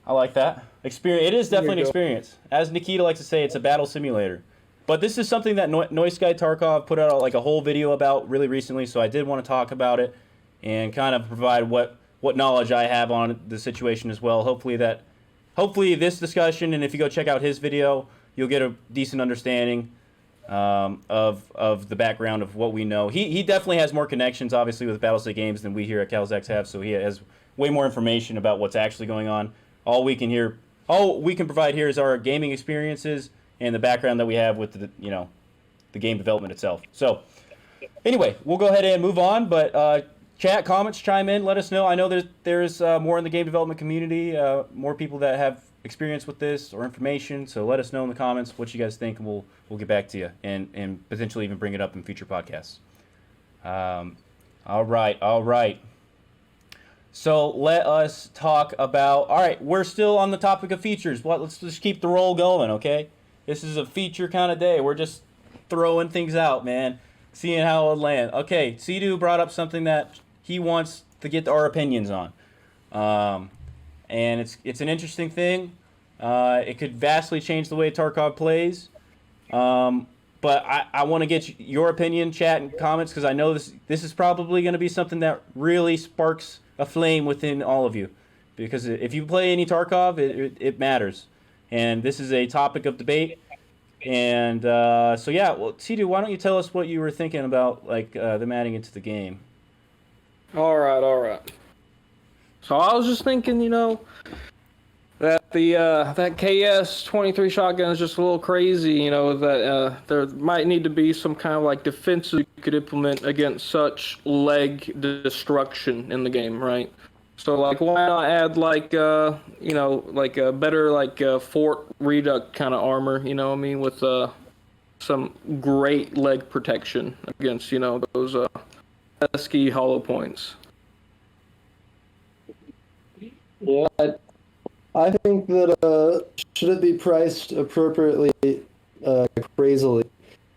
I like that. Experience. It is definitely an experience. As Nikita likes to say, it's a battle simulator. But this is something that Noise Guy Tarkov put out like a whole video about really recently, so I did want to talk about it and kind of provide what knowledge I have on the situation as well. Hopefully this discussion, and if you go check out his video, you'll get a decent understanding of the background of what we know. He definitely has more connections, obviously, with Battlestate Games than we here at Calzax have, so he has way more information about what's actually going on. All we can provide here is our gaming experiences and the background that we have with the game development itself. So anyway, we'll go ahead and move on, but chat, comments, chime in, let us know. I know there's more in the game development community, more people that have experience with this or information, so let us know in the comments what you guys think, and we'll get back to you and potentially even bring it up in future podcasts. All right. So let us talk about, all right, we're still on the topic of features. Let's just keep the roll going, okay? This is a feature kind of day. We're just throwing things out, man, seeing how it'll land. Okay, Sidu brought up something that he wants to get our opinions on, and it's an interesting thing. It could vastly change the way Tarkov plays. But I want to get your opinion, chat, and comments, because I know this is probably going to be something that really sparks a flame within all of you. Because if you play any Tarkov, it matters. And this is a topic of debate. And so, yeah, well, Sidu, why don't you tell us what you were thinking about, like, them adding into the game? All right. So I was just thinking, that that KS-23 shotgun is just a little crazy, that there might need to be some kind of like defenses you could implement against such leg destruction in the game, right? So like why not add like like a better like fort reduct kind of armor, with some great leg protection against, those pesky hollow points. Yeah, I think that should it be priced appropriately, crazily.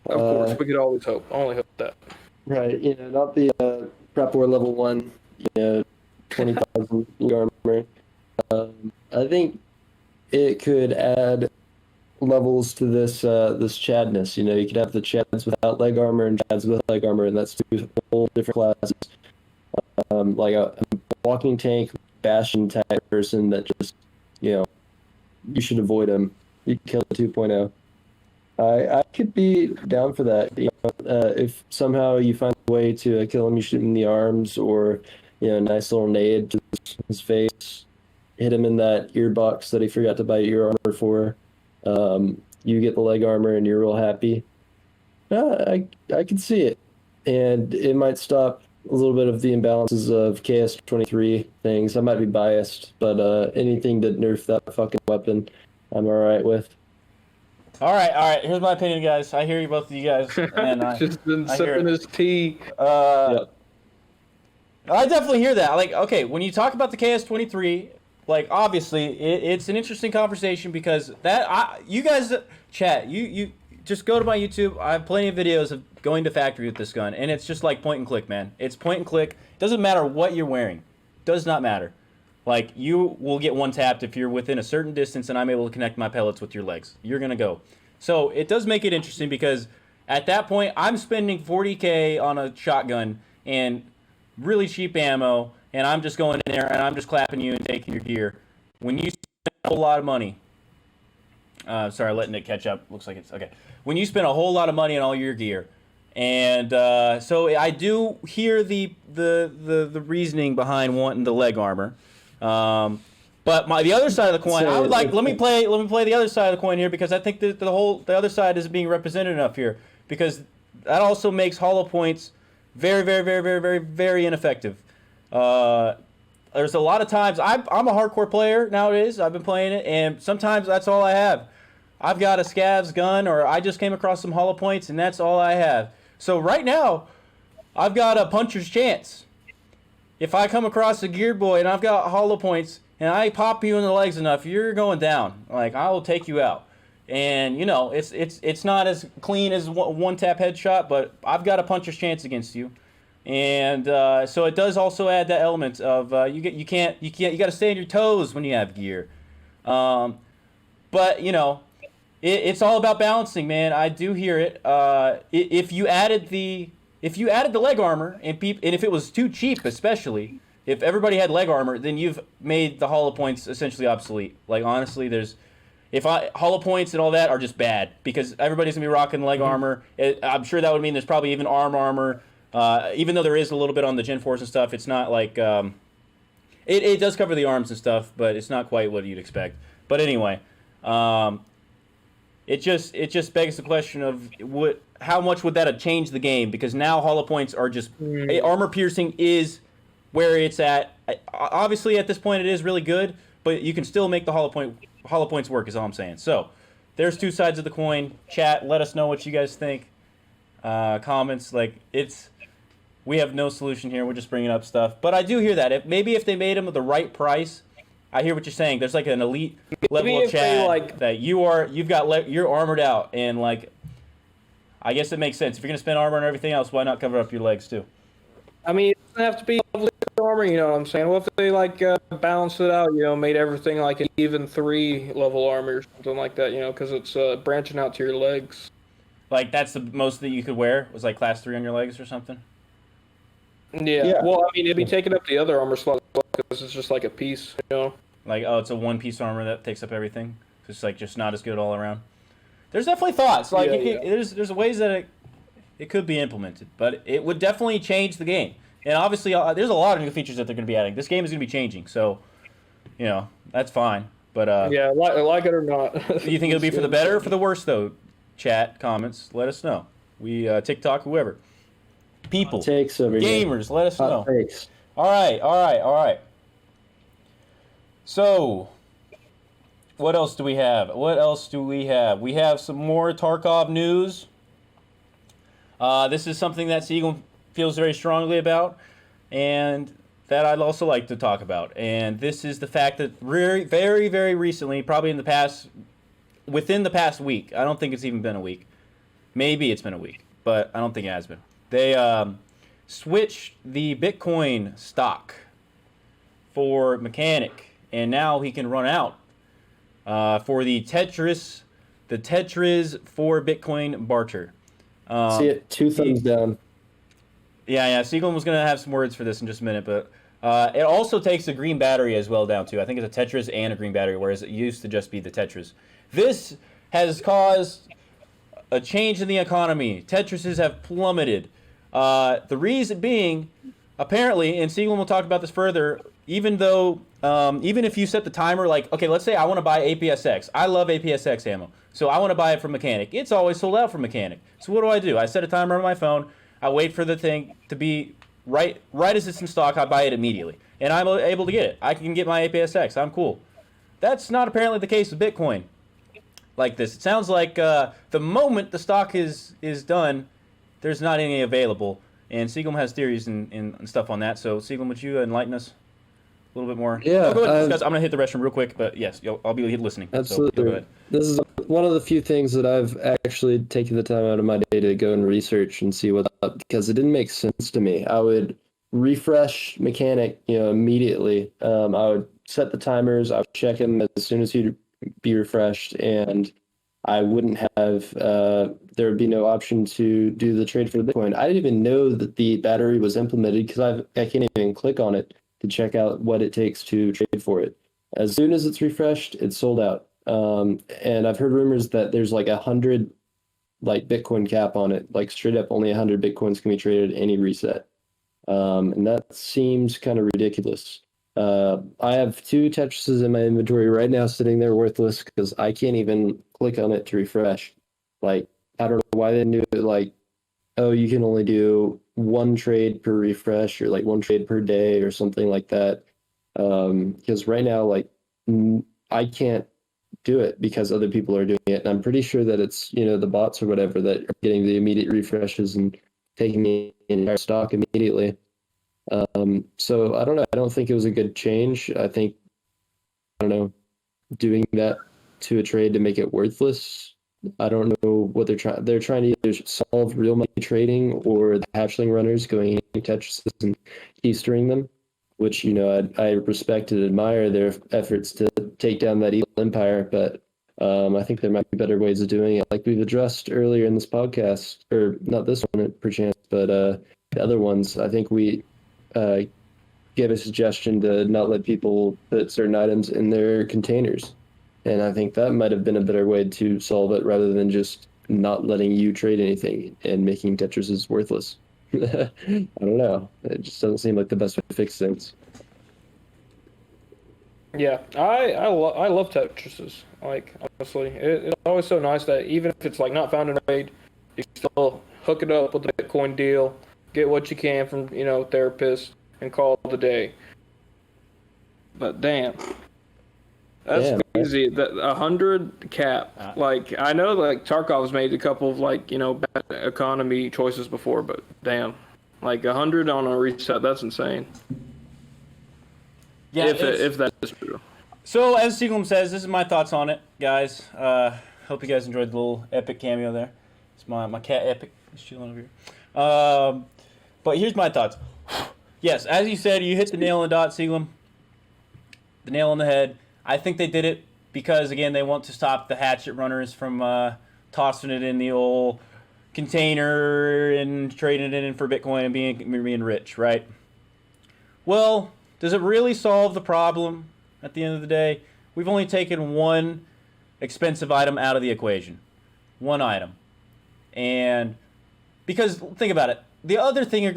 Of course, we could always hope. Only hope that. Right, not the prep war level 1, 20,000 armor. I think it could add levels to this Chadness. You could have the Chads without leg armor and Chads with leg armor, and that's two whole different classes. Like a walking tank, Bastion type person that just, you should avoid him. You can kill a 2.0. I could be down for that. If somehow you find a way to kill him, you shoot him in the arms, or a nice little nade to his face, hit him in that ear box that he forgot to buy ear armor for. You get the leg armor and you're real happy. I can see it, and it might stop a little bit of the imbalances of KS-23 things. I might be biased, but anything to nerf that fucking weapon, I'm all right with. All right. Here's my opinion, guys. I hear you, both of you guys. And just been sipping his tea. Yep. I definitely hear that. Like, okay, when you talk about the KS-23, like, obviously, it's an interesting conversation because you guys, chat, you just go to my YouTube. I have plenty of videos of going to factory with this gun, and it's just like point and click, man. It's point and click. Doesn't matter what you're wearing. Does not matter. Like, you will get one tapped if you're within a certain distance and I'm able to connect my pellets with your legs. You're going to go. So it does make it interesting because at that point, I'm spending $40K on a shotgun and really cheap ammo, and I'm just going in there and I'm just clapping you and taking your gear. When you spend a whole lot of money, sorry, letting it catch up. Looks like it's okay. When you spend a whole lot of money on all your gear, and so I do hear the reasoning behind wanting the leg armor. But the other side of the coin, I would like let me play the other side of the coin here, because I think that the other side isn't being represented enough here, because that also makes hollow points very, very, very, very, very, very ineffective. There's a lot of times I'm a hardcore player nowadays. I've been playing it, and sometimes that's all I have. I've got a scavs gun, or I just came across some hollow points, and that's all I have. So right now, I've got a puncher's chance. If I come across a geared boy and I've got hollow points and I pop you in the legs enough, you're going down. Like, I will take you out. And it's not as clean as one tap headshot, but I've got a puncher's chance against you. And so it does also add that element of you got to stay on your toes when you have gear. But it's all about balancing, man. I do hear it. If you added the leg armor, and if it was too cheap, especially if everybody had leg armor, then you've made the hollow points essentially obsolete. Like, honestly, hollow points and all that are just bad because everybody's gonna be rocking leg armor. I'm sure that would mean there's probably even armor. Even though there is a little bit on the Gen 4s and stuff, it's not like it does cover the arms and stuff, but it's not quite what you'd expect. But anyway, it just begs the question of how much would that have changed the game? Because now hollow points are just armor piercing is where it's at. Obviously, at this point, it is really good, but you can still make the hollow points work. Is all I'm saying. So there's two sides of the coin. Chat, let us know what you guys think. Comments, we have no solution here. We're just bringing up stuff. But I do hear that. If they made them at the right price, I hear what you're saying. There's like an elite level Maybe of if they, Chad like- that you're armored out, and like, I guess it makes sense. If you're gonna spend armor and everything else, why not cover up your legs too? I mean, it doesn't have to be level armor, you know what I'm saying? What if they like balanced it out, you know, made everything like an even 3 level armor or something like that, you know, because it's branching out to your legs. Like that's the most that you could wear was like class 3 on your legs or something. Yeah. Well, I mean, it'd be taking up the other armor slot because it's just like a piece, you know. Like, oh, it's a one-piece armor that takes up everything. So it's like just not as good all around. There's definitely thoughts. Like, there's ways that it could be implemented, but it would definitely change the game. And obviously, there's a lot of new features that they're going to be adding. This game is going to be changing, so you know that's fine. But yeah, like it or not. Do you think it'll be for the better or for the worse, though? Chat, comments, let us know. We TikTok, whoever. People, takes over gamers, let us know. Takes. All right. So, what else do we have? We have some more Tarkov news. This is something that Siegel feels very strongly about, and that I'd also like to talk about. And this is the fact that very, very, very recently, probably within the past week, I don't think it's even been a week. Maybe it's been a week, but I don't think it has been. They switched the Bitcoin stock for Mechanic, and now he can run out for the Tetriz for Bitcoin Barter. See it, 2 thumbs down. Yeah. Siegelman was going to have some words for this in just a minute, but it also takes a green battery as well down too. I think it's a Tetriz and a green battery, whereas it used to just be the Tetriz. This has caused a change in the economy. Tetrizes have plummeted. The reason being, apparently, and Siegelman will talk about this further, even if you set the timer, like, okay, let's say I want to buy APSX. I love APSX ammo, so I want to buy it from Mechanic. It's always sold out from Mechanic. So what do? I set a timer on my phone. I wait for the thing to be right as it's in stock. I buy it immediately, and I'm able to get it. I can get my APSX. I'm cool. That's not apparently the case with Bitcoin like this. It sounds like the moment the stock is done, there's not any available. And Siegelman has theories and stuff on that. So, Siegelman, would you enlighten us a little bit more? Yeah. Go ahead, discuss. I'm going to hit the restroom real quick, but yes, I'll be listening. Absolutely. So, go ahead. This is one of the few things that I've actually taken the time out of my day to go and research and see what's up, because it didn't make sense to me. I would refresh Mechanic, immediately. I would set the timers. I would check him as soon as he'd be refreshed, and I wouldn't have, there would be no option to do the trade for the Bitcoin. I didn't even know that the battery was implemented because I can't even click on it to check out what it takes to trade for it. As soon as it's refreshed, it's sold out. And I've heard rumors that there's like 100 Bitcoin cap on it, like straight up only 100 Bitcoins can be traded at any reset. And that seems kind of ridiculous. I have 2 Tetrizes in my inventory right now sitting there worthless because I can't even click on it to refresh. Like, I don't know why they knew it, like, oh, you can only do 1 trade per refresh or like 1 trade per day or something like that. Because right now, like, I can't do it because other people are doing it. And I'm pretty sure that it's, the bots or whatever that are getting the immediate refreshes and taking the entire stock immediately. So I don't know. I don't think it was a good change. I think, doing that to a trade to make it worthless. I don't know what they're trying. They're trying to either solve real money trading or the hatchling runners going into Tetris and keystering them, which, I respect and admire their efforts to take down that evil empire. But I think there might be better ways of doing it. Like we've addressed earlier in this podcast, or not this one perchance, but the other ones. I think we gave a suggestion to not let people put certain items in their containers. And I think that might have been a better way to solve it rather than just not letting you trade anything and making Tetris worthless. I don't know. It just doesn't seem like the best way to fix things. Yeah, I love Tetrises. Like, honestly, it's always so nice that even if it's like not found in a raid, you still hook it up with a Bitcoin deal, get what you can from therapists, and call it a day. But damn, that's crazy. That 100 cap. Like, I know like Tarkov's made a couple of bad economy choices before, but damn, like 100 on a reset, that's insane. Yeah, if that is true. So, as Siegelum says, this is my thoughts on it, guys. Hope you guys enjoyed the little epic cameo there. It's my cat Epic. He's chilling over here. But here's my thoughts. Yes, as you said, you hit the nail on the dot, Siegelum. The nail on the head. I think they did it because, again, they want to stop the hatchet runners from tossing it in the old container and trading it in for Bitcoin and being rich, right? Well, does it really solve the problem at the end of the day? We've only taken one expensive item out of the equation. One item. And because, think about it, the other thing you're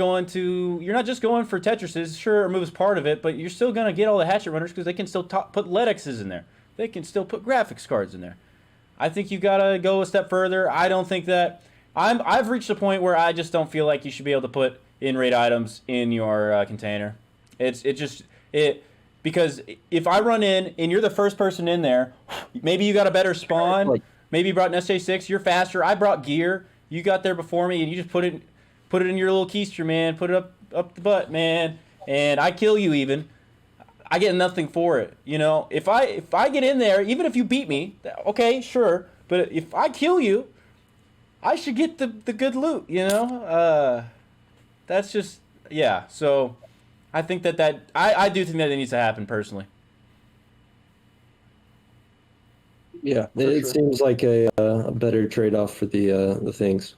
not just going for Tetris's, sure, it removes part of it, but you're still going to get all the hatchet runners because they can still put LEDXs in there. They can still put graphics cards in there. I think you got to go a step further. I don't think that... I've reached a point where I just don't feel like you should be able to put in-raid items in your container. Because if I run in and you're the first person in there, maybe you got a better spawn, maybe you brought an SJ6, you're faster, I brought gear, you got there before me, and you just put it in your little keister, man, put it up the butt, man, and I kill you even, I get nothing for it, you know? If I get in there, even if you beat me, okay, sure, but if I kill you, I should get the good loot, you know? That's just, yeah, so... I think I do think that it needs to happen personally. Yeah, it seems like a better trade-off for the things.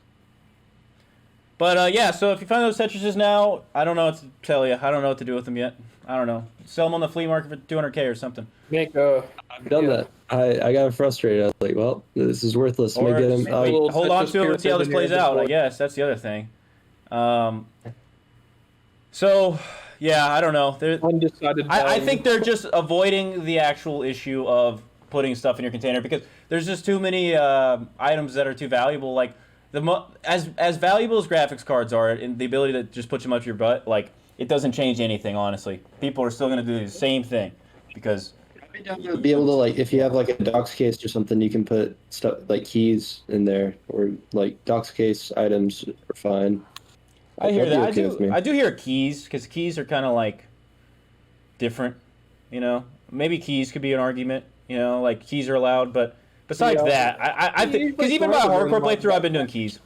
But yeah, so if you find those Tetrises now, I don't know what to tell you. I don't know what to do with them yet. I don't know. Sell them on the flea market for $200K or something. I've done that. I got frustrated. I was like, well, this is worthless. Or hold on to them and see how this plays out. I guess that's the other thing. So. Yeah, I don't know. Undecided. I think they're just avoiding the actual issue of putting stuff in your container because there's just too many items that are too valuable. Like as valuable as graphics cards are, and the ability to just put them up your butt, like it doesn't change anything. Honestly, people are still going to do the same thing because be able to, like, if you have like a docs case or something, you can put stuff like keys in there, or like docs case items are fine. I hear that. I do hear keys, because keys are kind of like different, you know. Maybe keys could be an argument, you know, like keys are allowed. But besides that, I think, because even by a hardcore playthrough, I've been doing keys.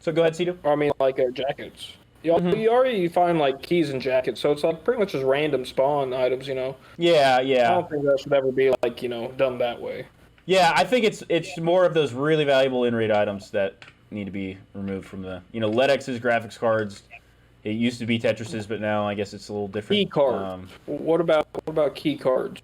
So go ahead, Cito. I mean, like jackets. You already find like keys and jackets, so it's like pretty much just random spawn items, you know. Yeah. I don't think that should ever be like, you know, done that way. Yeah, I think it's more of those really valuable in-raid items that need to be removed from the, you know, LEDX's, graphics cards. It used to be Tetris's, but now I guess it's a little different. Key cards. What about key cards?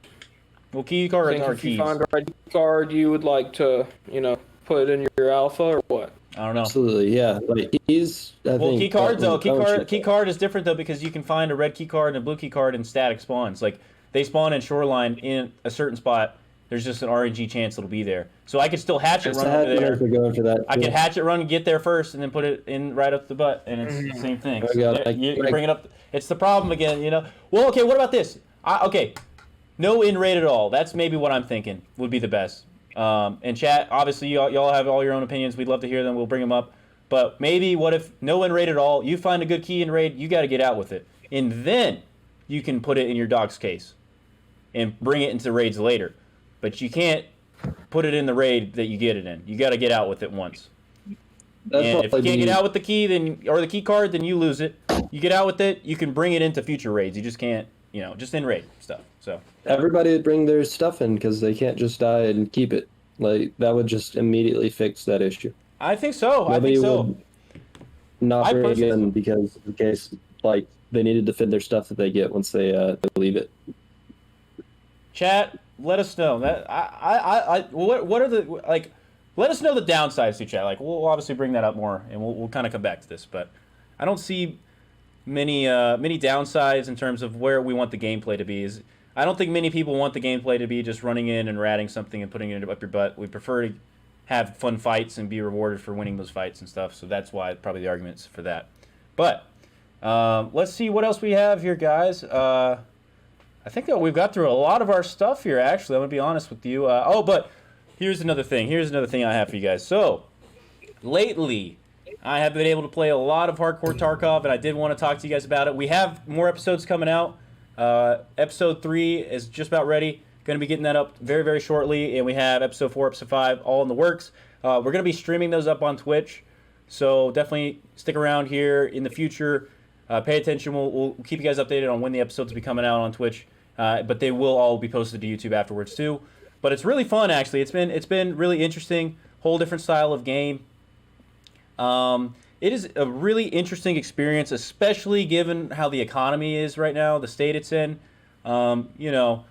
Well, key cards are if keys. If you find a red card, you would like to, you know, put it in your alpha or what? I don't know. Absolutely, yeah. Like keys. Key cards though. Key card is different though because you can find a red key card and a blue key card in static spawns. Like they spawn in Shoreline in a certain spot. There's just an RNG chance it'll be there. So I could still hatchet run over there. I could hatchet run and get there first, and then put it in right up the butt, and it's the same thing. So you bring it up. It's the problem again, you know. Well, okay. What about this? Okay, no in-raid at all. That's maybe what I'm thinking would be the best. And chat, obviously, y'all have all your own opinions. We'd love to hear them. We'll bring them up. But maybe what if no in-raid at all? You find a good key in-raid, you got to get out with it, and then you can put it in your docs case and bring it into raids later. But you can't put it in the raid that you get it in. You got to get out with it once. And if you can't get out with the key, or the key card, then you lose it. You get out with it, you can bring it into future raids. You just can't, you know, just in raid stuff. So everybody would bring their stuff in because they can't just die and keep it. Like that would just immediately fix that issue. I think so. Nobody would not bring it in because in case like they need to defend their stuff that they get once they leave it. Chat. Let us know that what are the, like, let us know the downsides to chat. Like we'll obviously bring that up more, and we'll kind of come back to this. But I don't see many downsides in terms of where we want the gameplay to be. I don't think many people want the gameplay to be just running in and ratting something and putting it up your butt. We prefer to have fun fights and be rewarded for winning those fights and stuff. So that's why probably the arguments for that. But let's see what else we have here, guys. I think that we've got through a lot of our stuff here, actually. I'm going to be honest with you. But here's another thing. I have for you guys. So, lately, I have been able to play a lot of hardcore Tarkov, and I did want to talk to you guys about it. We have more episodes coming out. Episode 3 is just about ready. Going to be getting that up very, very shortly, and we have episode 4, episode 5 all in the works. We're going to be streaming those up on Twitch, so definitely stick around here in the future. Pay attention. We'll keep you guys updated on when the episodes will be coming out on Twitch, but they will all be posted to YouTube afterwards too. But it's really fun, actually. It's been really interesting. Whole different style of game. It is a really interesting experience, especially given how the economy is right now, the state it's in. You know,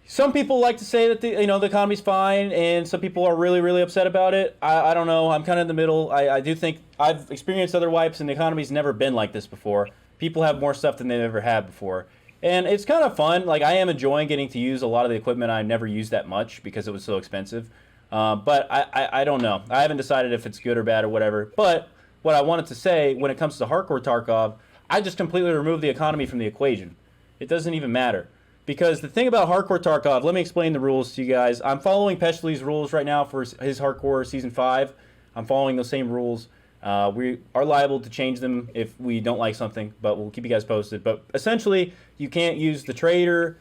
some people like to say that the economy's fine, and some people are really, really upset about it. I don't know. I'm kind of in the middle. I do think I've experienced other wipes, and the economy's never been like this before. People have more stuff than they've ever had before. And it's kind of fun. Like, I am enjoying getting to use a lot of the equipment I never used that much because it was so expensive. But I don't know. I haven't decided if it's good or bad or whatever. But what I wanted to say, when it comes to hardcore Tarkov, I just completely removed the economy from the equation. It doesn't even matter. Because the thing about hardcore Tarkov, let me explain the rules to you guys. I'm following Peshli's rules right now for his hardcore season 5. I'm following those same rules. We are liable to change them if we don't like something, but we'll keep you guys posted. But essentially, you can't use the trader,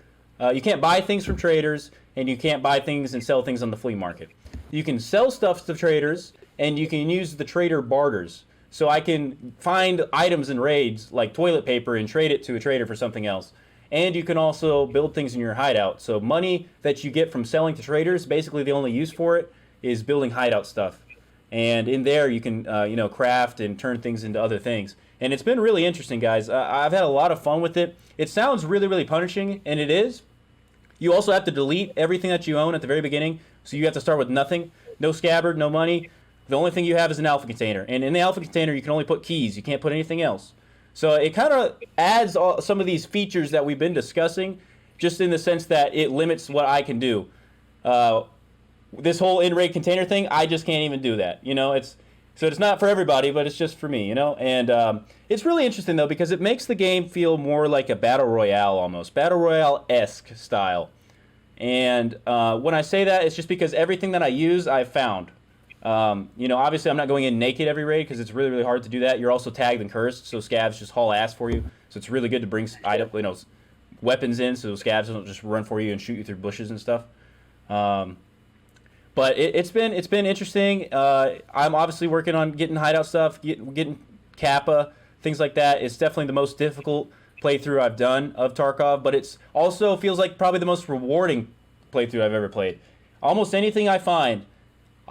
you can't buy things from traders, and you can't buy things and sell things on the flea market. You can sell stuff to traders, and you can use the trader barters. So I can find items in raids, like toilet paper, and trade it to a trader for something else. And you can also build things in your hideout. So money that you get from selling to traders, basically the only use for it is building hideout stuff. And in there, you can craft and turn things into other things. And it's been really interesting, guys. I've had a lot of fun with it. It sounds really, really punishing, and it is. You also have to delete everything that you own at the very beginning. So you have to start with nothing. No scabbard, no money. The only thing you have is an alpha container. And in the alpha container, you can only put keys. You can't put anything else. So it kind of adds some of these features that we've been discussing, just in the sense that it limits what I can do. This whole in-raid container thing, I just can't even do that. It's not for everybody, but it's just for me, And it's really interesting, though, because it makes the game feel more like a Battle Royale almost. Battle Royale-esque style. And when I say that, it's just because everything that I use, I've found. Obviously I'm not going in naked every raid because it's really, really hard to do that. You're also tagged and cursed, so scavs just haul ass for you. So it's really good to bring weapons in so scavs don't just run for you and shoot you through bushes and stuff. But it's been interesting. I'm obviously working on getting hideout stuff, getting Kappa, things like that. It's definitely the most difficult playthrough I've done of Tarkov, but it's also feels like probably the most rewarding playthrough I've ever played. Almost anything I find,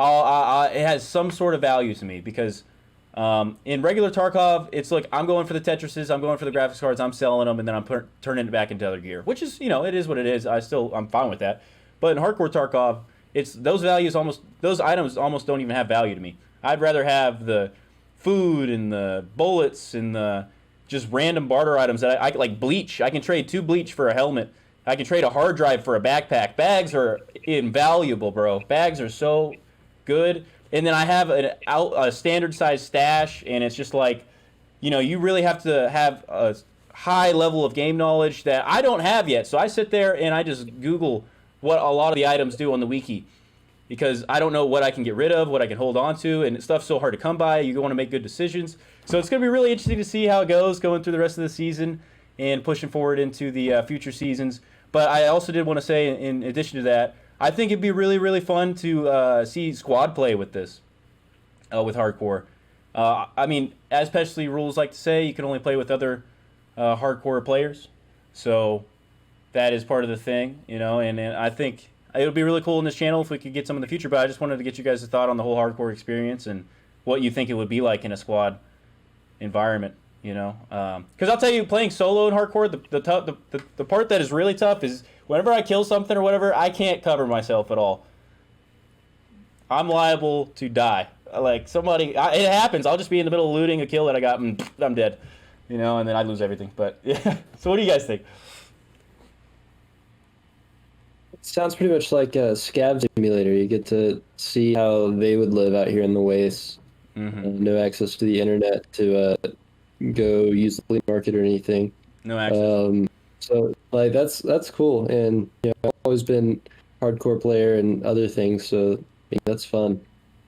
it has some sort of value to me because in regular Tarkov, it's like I'm going for the Tetrizes, I'm going for the graphics cards, I'm selling them, and then I'm turning it back into other gear, which is, it is what it is. I'm fine with that. But in hardcore Tarkov, those items almost don't even have value to me. I'd rather have the food and the bullets and the just random barter items that I like bleach. I can trade 2 bleach for a helmet. I can trade a hard drive for a backpack. Bags are invaluable, bro. Bags are so good. And then I have a standard size stash, and it's just like, you really have to have a high level of game knowledge that I don't have yet. So I sit there and I just Google what a lot of the items do on the wiki because I don't know what I can get rid of, what I can hold on to, and stuff's so hard to come by. You want to make good decisions. So it's going to be really interesting to see how it goes going through the rest of the season and pushing forward into the future seasons. But I also did want to say, in addition to that, I think it'd be really, really fun to see squad play with this, with hardcore. As Peshly rules like to say, you can only play with other hardcore players. So that is part of the thing, and I think it would be really cool in this channel if we could get some in the future, but I just wanted to get you guys' thought on the whole hardcore experience and what you think it would be like in a squad environment, because I'll tell you, playing solo in hardcore, the part that is really tough is whenever I kill something or whatever, I can't cover myself at all. I'm liable to die. Like it happens. I'll just be in the middle of looting a kill that I got and I'm dead, and then I lose everything. But yeah. So what do you guys think? It sounds pretty much like a scav simulator. You get to see how they would live out here in the wastes. Mm-hmm. No access to the internet to go use the flea market or anything. No access. So that's cool, and I've always been a hardcore player and other things, so that's fun.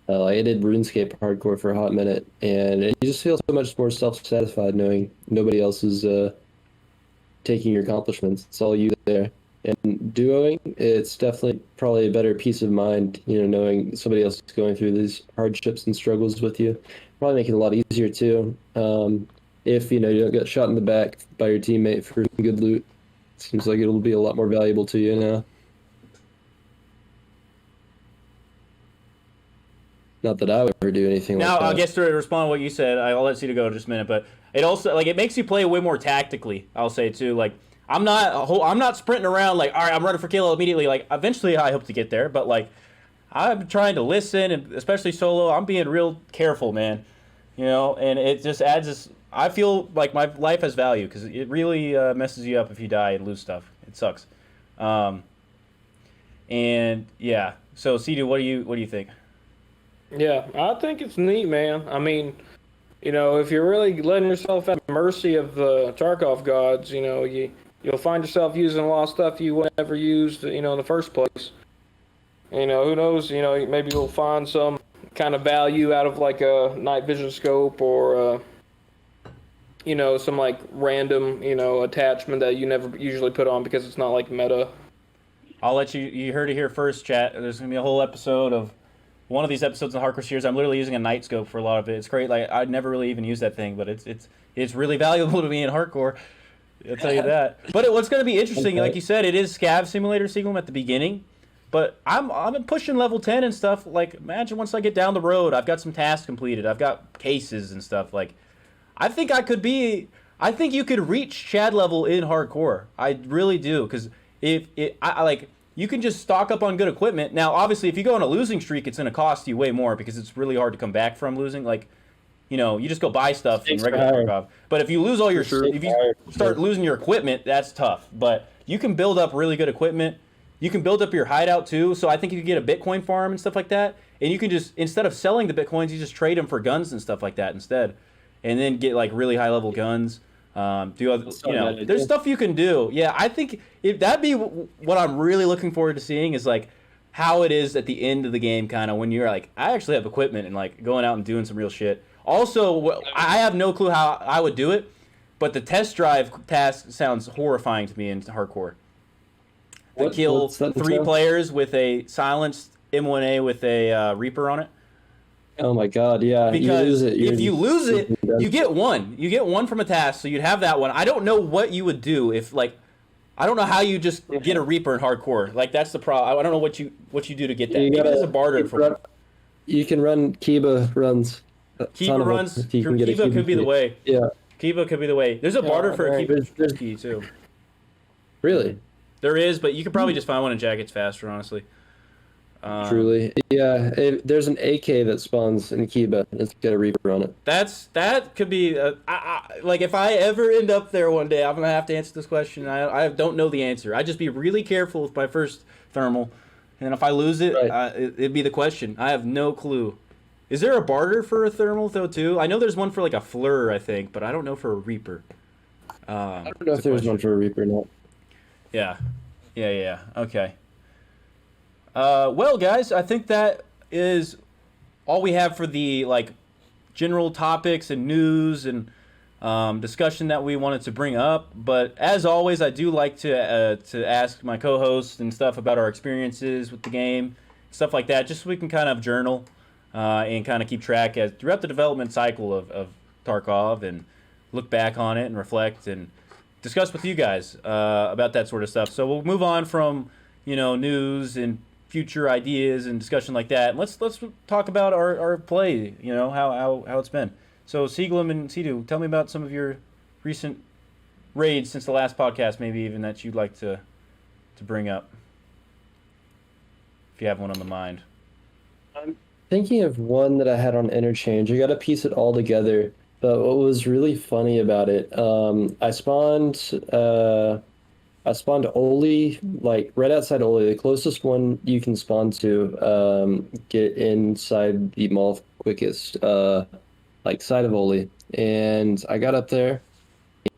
I did RuneScape hardcore for a hot minute, and you just feel so much more self-satisfied knowing nobody else is taking your accomplishments. It's all you there. And duoing, it's definitely probably a better peace of mind, knowing somebody else is going through these hardships and struggles with you. Probably make it a lot easier too. If you don't get shot in the back by your teammate for good loot, seems like it'll be a lot more valuable to you now. Not that I would ever do anything now, like that. I guess to respond to what you said, I'll let you go in just a minute, but it also it makes you play way more tactically. I'll say too, I'm not sprinting around all right, I'm running for kill immediately. Eventually, I hope to get there, but I'm trying to listen, and especially solo, I'm being real careful, man. And it just adds this. I feel like my life has value because it really messes you up if you die and lose stuff. It sucks. And yeah, so Cedu, what do you think? Yeah, I think it's neat, man. I mean, if you're really letting yourself at the mercy of the Tarkov gods, you'll find yourself using a lot of stuff you would never used, in the first place. Who knows? Maybe you'll find some kind of value out of a night vision scope or some random attachment that you never usually put on because it's not meta. I'll let you heard it here first, chat. There's gonna be a whole episode of one of these episodes of Hardcore Series. I'm literally using a night scope for a lot of it. It's great. I'd never really even used that thing, but it's really valuable to me in hardcore. I'll tell you that. But what's going to be interesting, like you said, it is Scav Simulator Seaglum at the beginning. But I'm pushing level 10 and stuff. Imagine once I get down the road, I've got some tasks completed. I've got cases and stuff. I think you could reach Chad level in hardcore. I really do, because you can just stock up on good equipment. Now, obviously, if you go on a losing streak, it's going to cost you way more because it's really hard to come back from losing. You just go buy stuff in regular Tarkov. But if you lose all your, if you start losing your equipment, that's tough. But you can build up really good equipment. You can build up your hideout too. So I think you can get a Bitcoin farm and stuff like that. And you can just, instead of selling the Bitcoins, you just trade them for guns and stuff like that instead. And then get really high level guns. There's stuff you can do. Yeah, I think that'd be what I'm really looking forward to seeing is how it is at the end of the game, kind of when you're I actually have equipment and going out and doing some real shit. Also, I have no clue how I would do it, but the test drive task sounds horrifying to me in hardcore. To kill 3 players with a silenced M1A with a Reaper on it. Oh my god, yeah. Because if you lose it, you get one. You get one from a task, so you'd have that one. I don't know what you would do if I don't know how you just get a Reaper in hardcore. That's the problem. I don't know what you do to get that. Maybe there's a barter for you can run Kiba runs. Kiba runs. Kiba could be the way. Yeah. Kiba could be the way. There's a barter for a Kiba key too. Really? There is, but you could probably just find one in jackets faster, honestly. Truly, yeah. There's an AK that spawns in Kiba. It's got a Reaper on it. That could be if I ever end up there one day, I'm gonna have to answer this question. I don't know the answer. I just be really careful with my first thermal, and if I lose it, it'd be the question. I have no clue. Is there a barter for a thermal though too? I know there's one for a Fleur, I think, but I don't know for a Reaper. I don't know if there's one for a Reaper or not. Yeah. Okay. Well, guys, I think that is all we have for the general topics and news and discussion that we wanted to bring up. But as always, I do like to ask my co-hosts and stuff about our experiences with the game, stuff like that, just so we can kind of journal and kind of keep track throughout the development cycle of Tarkov and look back on it and reflect and discuss with you guys about that sort of stuff. So we'll move on from news and future ideas and discussion like that. Let's talk about our play. How it's been. So Seaglum and Cedu, tell me about some of your recent raids since the last podcast, maybe even that you'd like to bring up, if you have one on the mind. I'm thinking of one that I had on Interchange. I got to piece it all together. But what was really funny about it, I spawned Oli, right outside Oli, the closest one you can spawn to, get inside the mall quickest, side of Oli. And I got up there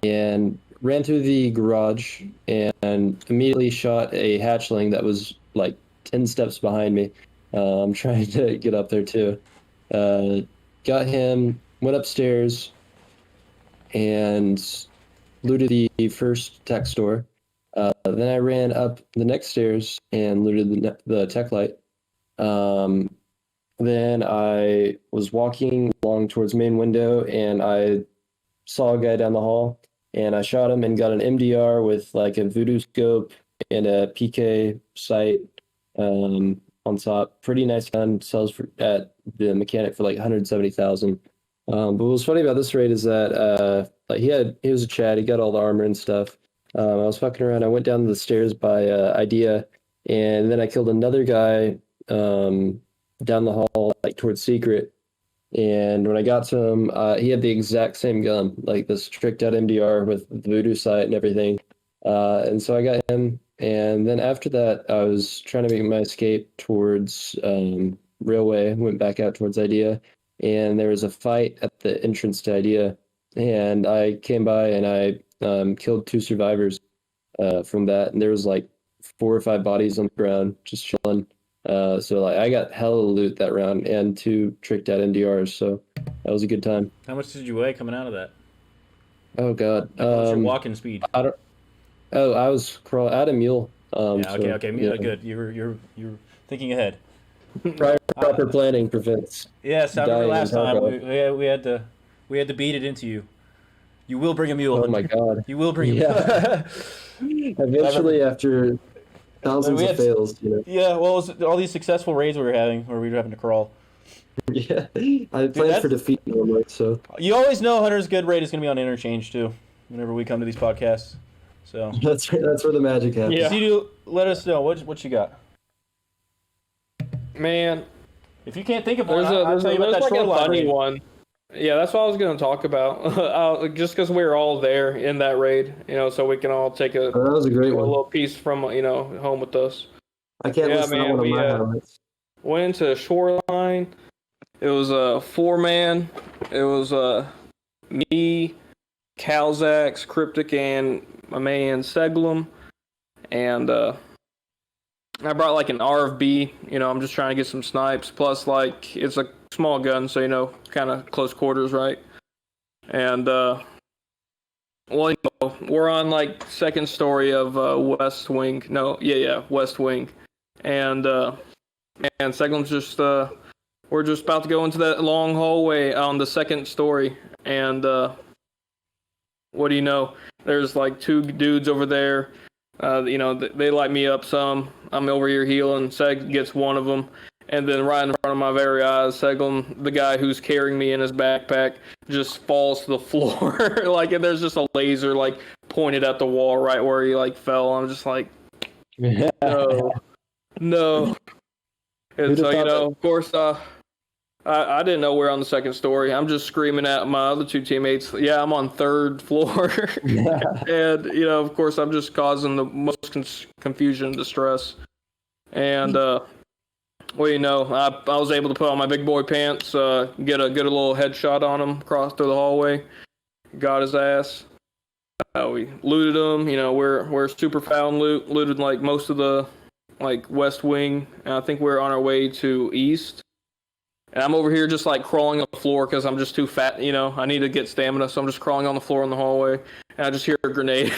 and ran through the garage and immediately shot a hatchling that was 10 steps behind me. Trying to get up there too. Got him, went upstairs and looted the first tech store. Then I ran up the next stairs and looted the tech light. Then I was walking along towards main window, and I saw a guy down the hall, and I shot him and got an MDR with like a voodoo scope and a PK sight on top. Pretty nice gun. Sells at the mechanic for like 170,000. But what was funny about this raid is that like he was a Chad. He got all the armor and stuff. I was fucking around. I went down the stairs by idea, and then I killed another guy down the hall, like towards secret. And when I got to him, he had the exact same gun, like this tricked out MDR with the voodoo sight and everything. And so I got him. And then after that, I was trying to make my escape towards Railway, went back out towards Idea. And there was a fight at the entrance to Idea. And I came by and I killed 2 survivors from that. And there was like 4 or 5 bodies on the ground just chilling. So like I got hella loot that round and 2 tricked out MDRs, so that was a good time. How much did you weigh coming out of that? Oh god. What's your walking speed? I was crawling out of mule. Yeah, okay, yeah. Good. You're thinking ahead. Proper planning prevents. Yes, I remember last time we had to beat it into you. You will bring a mule. Oh my god. You will bring a mule. Eventually, after thousands of fails, Yeah, well, it was all these successful raids we were having where we were having to crawl. Yeah, I planned for defeat normally, so. You always know Hunter's good raid is going to be on Interchange too, whenever we come to these podcasts. So that's where the magic happens. Yeah. CD, let us know what you got. Man, if you can't think of one, I'll tell you about that shoreline funny raid. one. Yeah, that's what I was going to talk about. Just because we were all there in that raid, so we can all take that was a great one. little piece from home with us. I can't list that one of my highlights. Went into shoreline. It was a 4-man. It was me, Calzax, Cryptic, and my man Seglum. And I brought like an RFB. I'm just trying to get some snipes. Plus, like, it's a small gun, so kind of close quarters, right? And we're on like second story of West Wing. West Wing, and Seglum's just we're just about to go into that long hallway on the second story, and what do you know? There's like 2 dudes over there. They light me up some. I'm over here healing. Seg gets one of them. And then right in front of my very eyes, Seglum, the guy who's carrying me in his backpack, just falls to the floor. And there's just a laser, pointed at the wall right where he, fell. I'm just like, no. And so, of course, I didn't know we're on the second story. I'm just screaming at my other 2 teammates. Yeah, I'm on 3rd floor. And, of course, I'm just causing the most confusion and distress. And, I was able to put on my big boy pants, get a little headshot on him across through the hallway. Got his ass. We looted him. We're super foul looted most of the West Wing. And I think we're on our way to East. And I'm over here just crawling on the floor because I'm just too fat. I need to get stamina, so I'm just crawling on the floor in the hallway. And I just hear a grenade.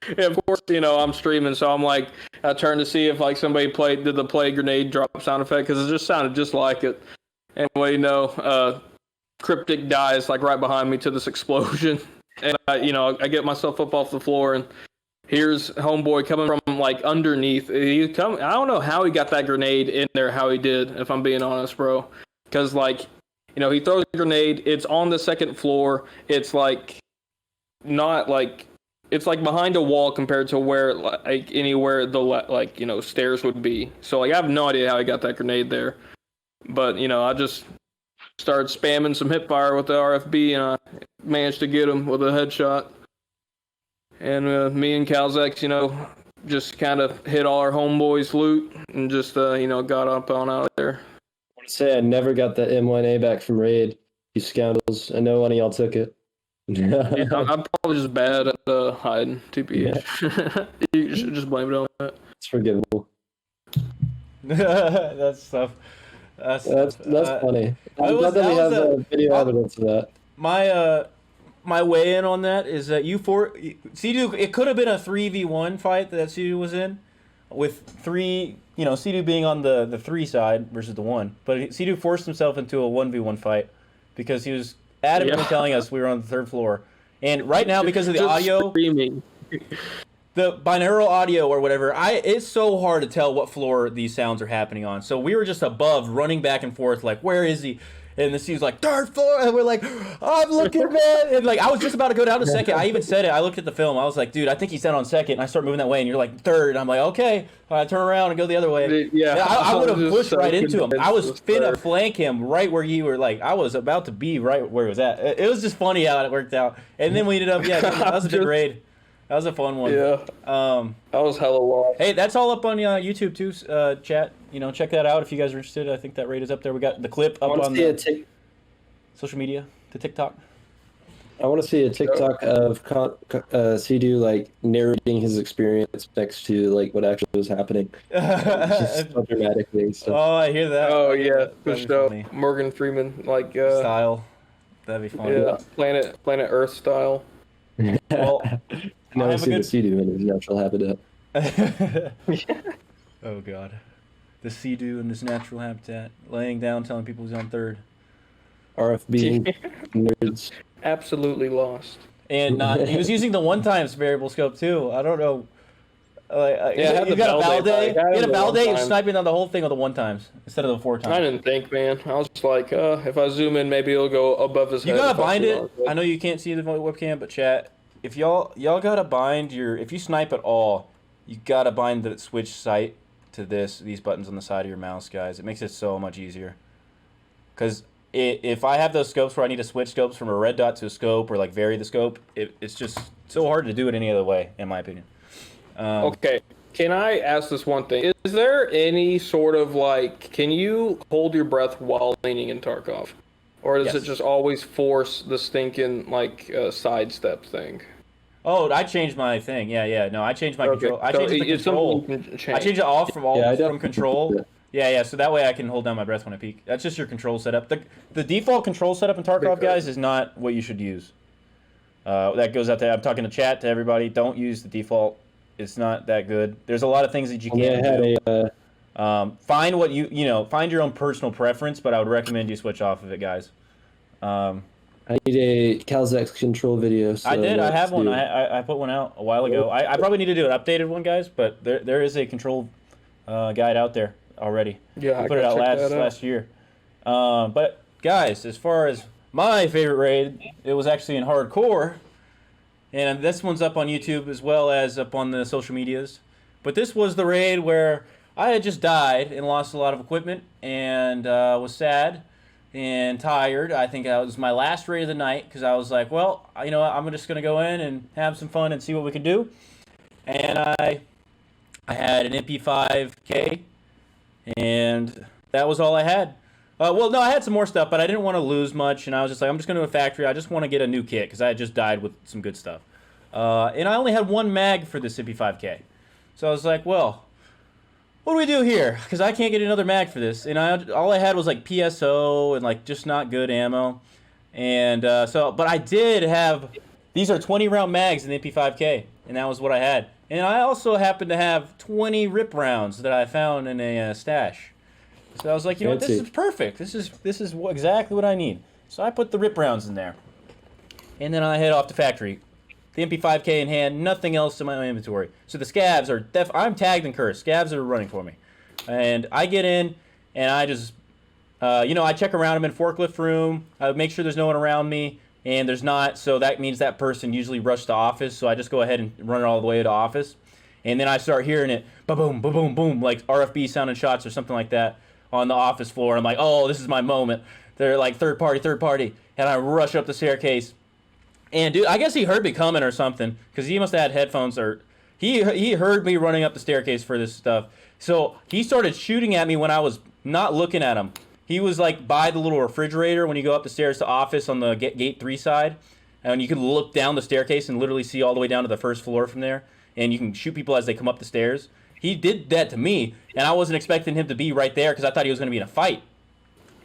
And of course, I'm streaming, so I'm I turned to see if somebody did the play grenade drop sound effect because it just sounded just like it. And Cryptic dies right behind me to this explosion, and I get myself up off the floor, and here's homeboy coming from underneath. I don't know how he got that grenade in there, how he did, if I'm being honest, bro. Because he throws a grenade. It's on the 2nd floor. It's not it's behind a wall compared to where anywhere the stairs would be. So I have no idea how he got that grenade there. But I just started spamming some hip fire with the RFB, and I managed to get him with a headshot. And me and Calzax, just kind of hit all our homeboys' loot and just got up on out of there. I want to say I never got the M1A back from Raid. You scoundrels! I know one of y'all took it. I'm probably just bad at hiding, TPH. You should just blame it on that. It's forgivable. That's tough. That's funny. I'm glad that we have video evidence of that. my weigh in on that is that Sea-Doo, it could have been a 3v1 fight that Sea-Doo was in, with three, Sea-Doo being on the 3 side versus the 1. But Sea-Doo forced himself into a 1v1 fight because he was adamantly telling us we were on the 3rd floor. And right now, because of the audio, screaming. the binaural audio or whatever, it's so hard to tell what floor these sounds are happening on. So we were just above, running back and forth, like, where is he? And the Steve's like, 3rd floor, and we're like, I'm looking, man. And like, I was just about to go down to 2nd. I even said it. I looked at the film. I was like, dude, I think he's down on 2nd. And I start moving that way, and you're like 3rd. And I'm like, okay. I turn around and go the other way. Yeah, I would have pushed right into him. I was finna flank him right where you were. Like, I was about to be right where he was at. It was just funny how it worked out. And then we ended up, that was a good raid. That was a fun one. Yeah. That was hella long. Hey, that's all up on YouTube too, chat. Check that out if you guys are interested. I think that raid is up there. We got the clip up on the social media, the TikTok. I want to see a TikTok of Sea-Doo like narrating his experience next to like what actually was happening. Just so dramatically. So. Oh, I hear that. Oh yeah, for sure. Morgan Freeman style. That'd be funny. Yeah, Planet Earth style. Well, I never seen the Sea-Doo in his natural habitat. Oh god, the Sea-Doo in his natural habitat, laying down, telling people he's on 3rd. RFB nerds. Absolutely lost. And he was using the 1x variable scope too. I don't know. You got a Valde. You had a Valde. You're sniping on the whole thing with the 1x instead of the 4x. I didn't think, man. I was just like, if I zoom in, maybe it'll go above his head. You gotta bind it. I know you can't see the webcam, but chat. If y'all gotta bind if you snipe at all, you gotta bind the switch sight to these buttons on the side of your mouse, guys. It makes it so much easier. Because if I have those scopes where I need to switch scopes from a red dot to a scope or like vary the scope, it's just so hard to do it any other way, in my opinion. Okay, can I ask this one thing? Is there any sort of can you hold your breath while leaning in Tarkov? Or does it just always force the stinking sidestep thing? Oh, I changed my thing. Yeah. No, I changed my control. I changed the control. I changed it off from control. Yeah. So that way I can hold down my breath when I peek. That's just your control setup. The default control setup in Tarkov, guys, is not what you should use. That goes out there. I'm talking to chat to everybody. Don't use the default. It's not that good. There's a lot of things that you can't do. Find what find your own personal preference, but I would recommend you switch off of it, guys. I need a Calzax control video. So I did. I have one. I put one out a while ago. I probably need to do an updated one, guys, but there is a control guide out there already. Yeah, I put it out last year. But guys, as far as my favorite raid, it was actually in hardcore, and this one's up on YouTube as well as up on the social medias. But this was the raid where I had just died and lost a lot of equipment and was sad and tired. I think that was my last raid of the night because I was like, well, I'm just going to go in and have some fun and see what we can do. And I had an MP5K, and that was all I had. No, I had some more stuff, but I didn't want to lose much, and I was just like, I'm just going to a factory. I just want to get a new kit because I had just died with some good stuff. And I only had one mag for this MP5K. So I was like, well, what do we do here? Because I can't get another mag for this. And all I had was like PSO and just not good ammo. And but I did have, these are 20 round mags in the MP5K, and that was what I had. And I also happened to have 20 rip rounds that I found in a stash. So I was like, what, this is perfect. This is exactly what I need. So I put the rip rounds in there. And then I head off to factory. The MP5K in hand, nothing else in my inventory. So the scavs are I'm tagged and cursed. Scavs are running for me. And I get in, and I just, I check around. I'm in forklift room. I make sure there's no one around me, and there's not. So that means that person usually rushed to office. So I just go ahead and run it all the way to office. And then I start hearing it, ba-boom, ba-boom, boom, like RFB sounding shots or something like that on the office floor. I'm like, oh, this is my moment. They're like, third party. And I rush up the staircase. And dude, I guess he heard me coming or something, because he must have had headphones, or he heard me running up the staircase for this stuff. So he started shooting at me when I was not looking at him. He was like by the little refrigerator when you go up the stairs to office on the gate 3 side, and you can look down the staircase and literally see all the way down to the first floor from there, and you can shoot people as they come up the stairs. He did that to me, and I wasn't expecting him to be right there because I thought he was going to be in a fight.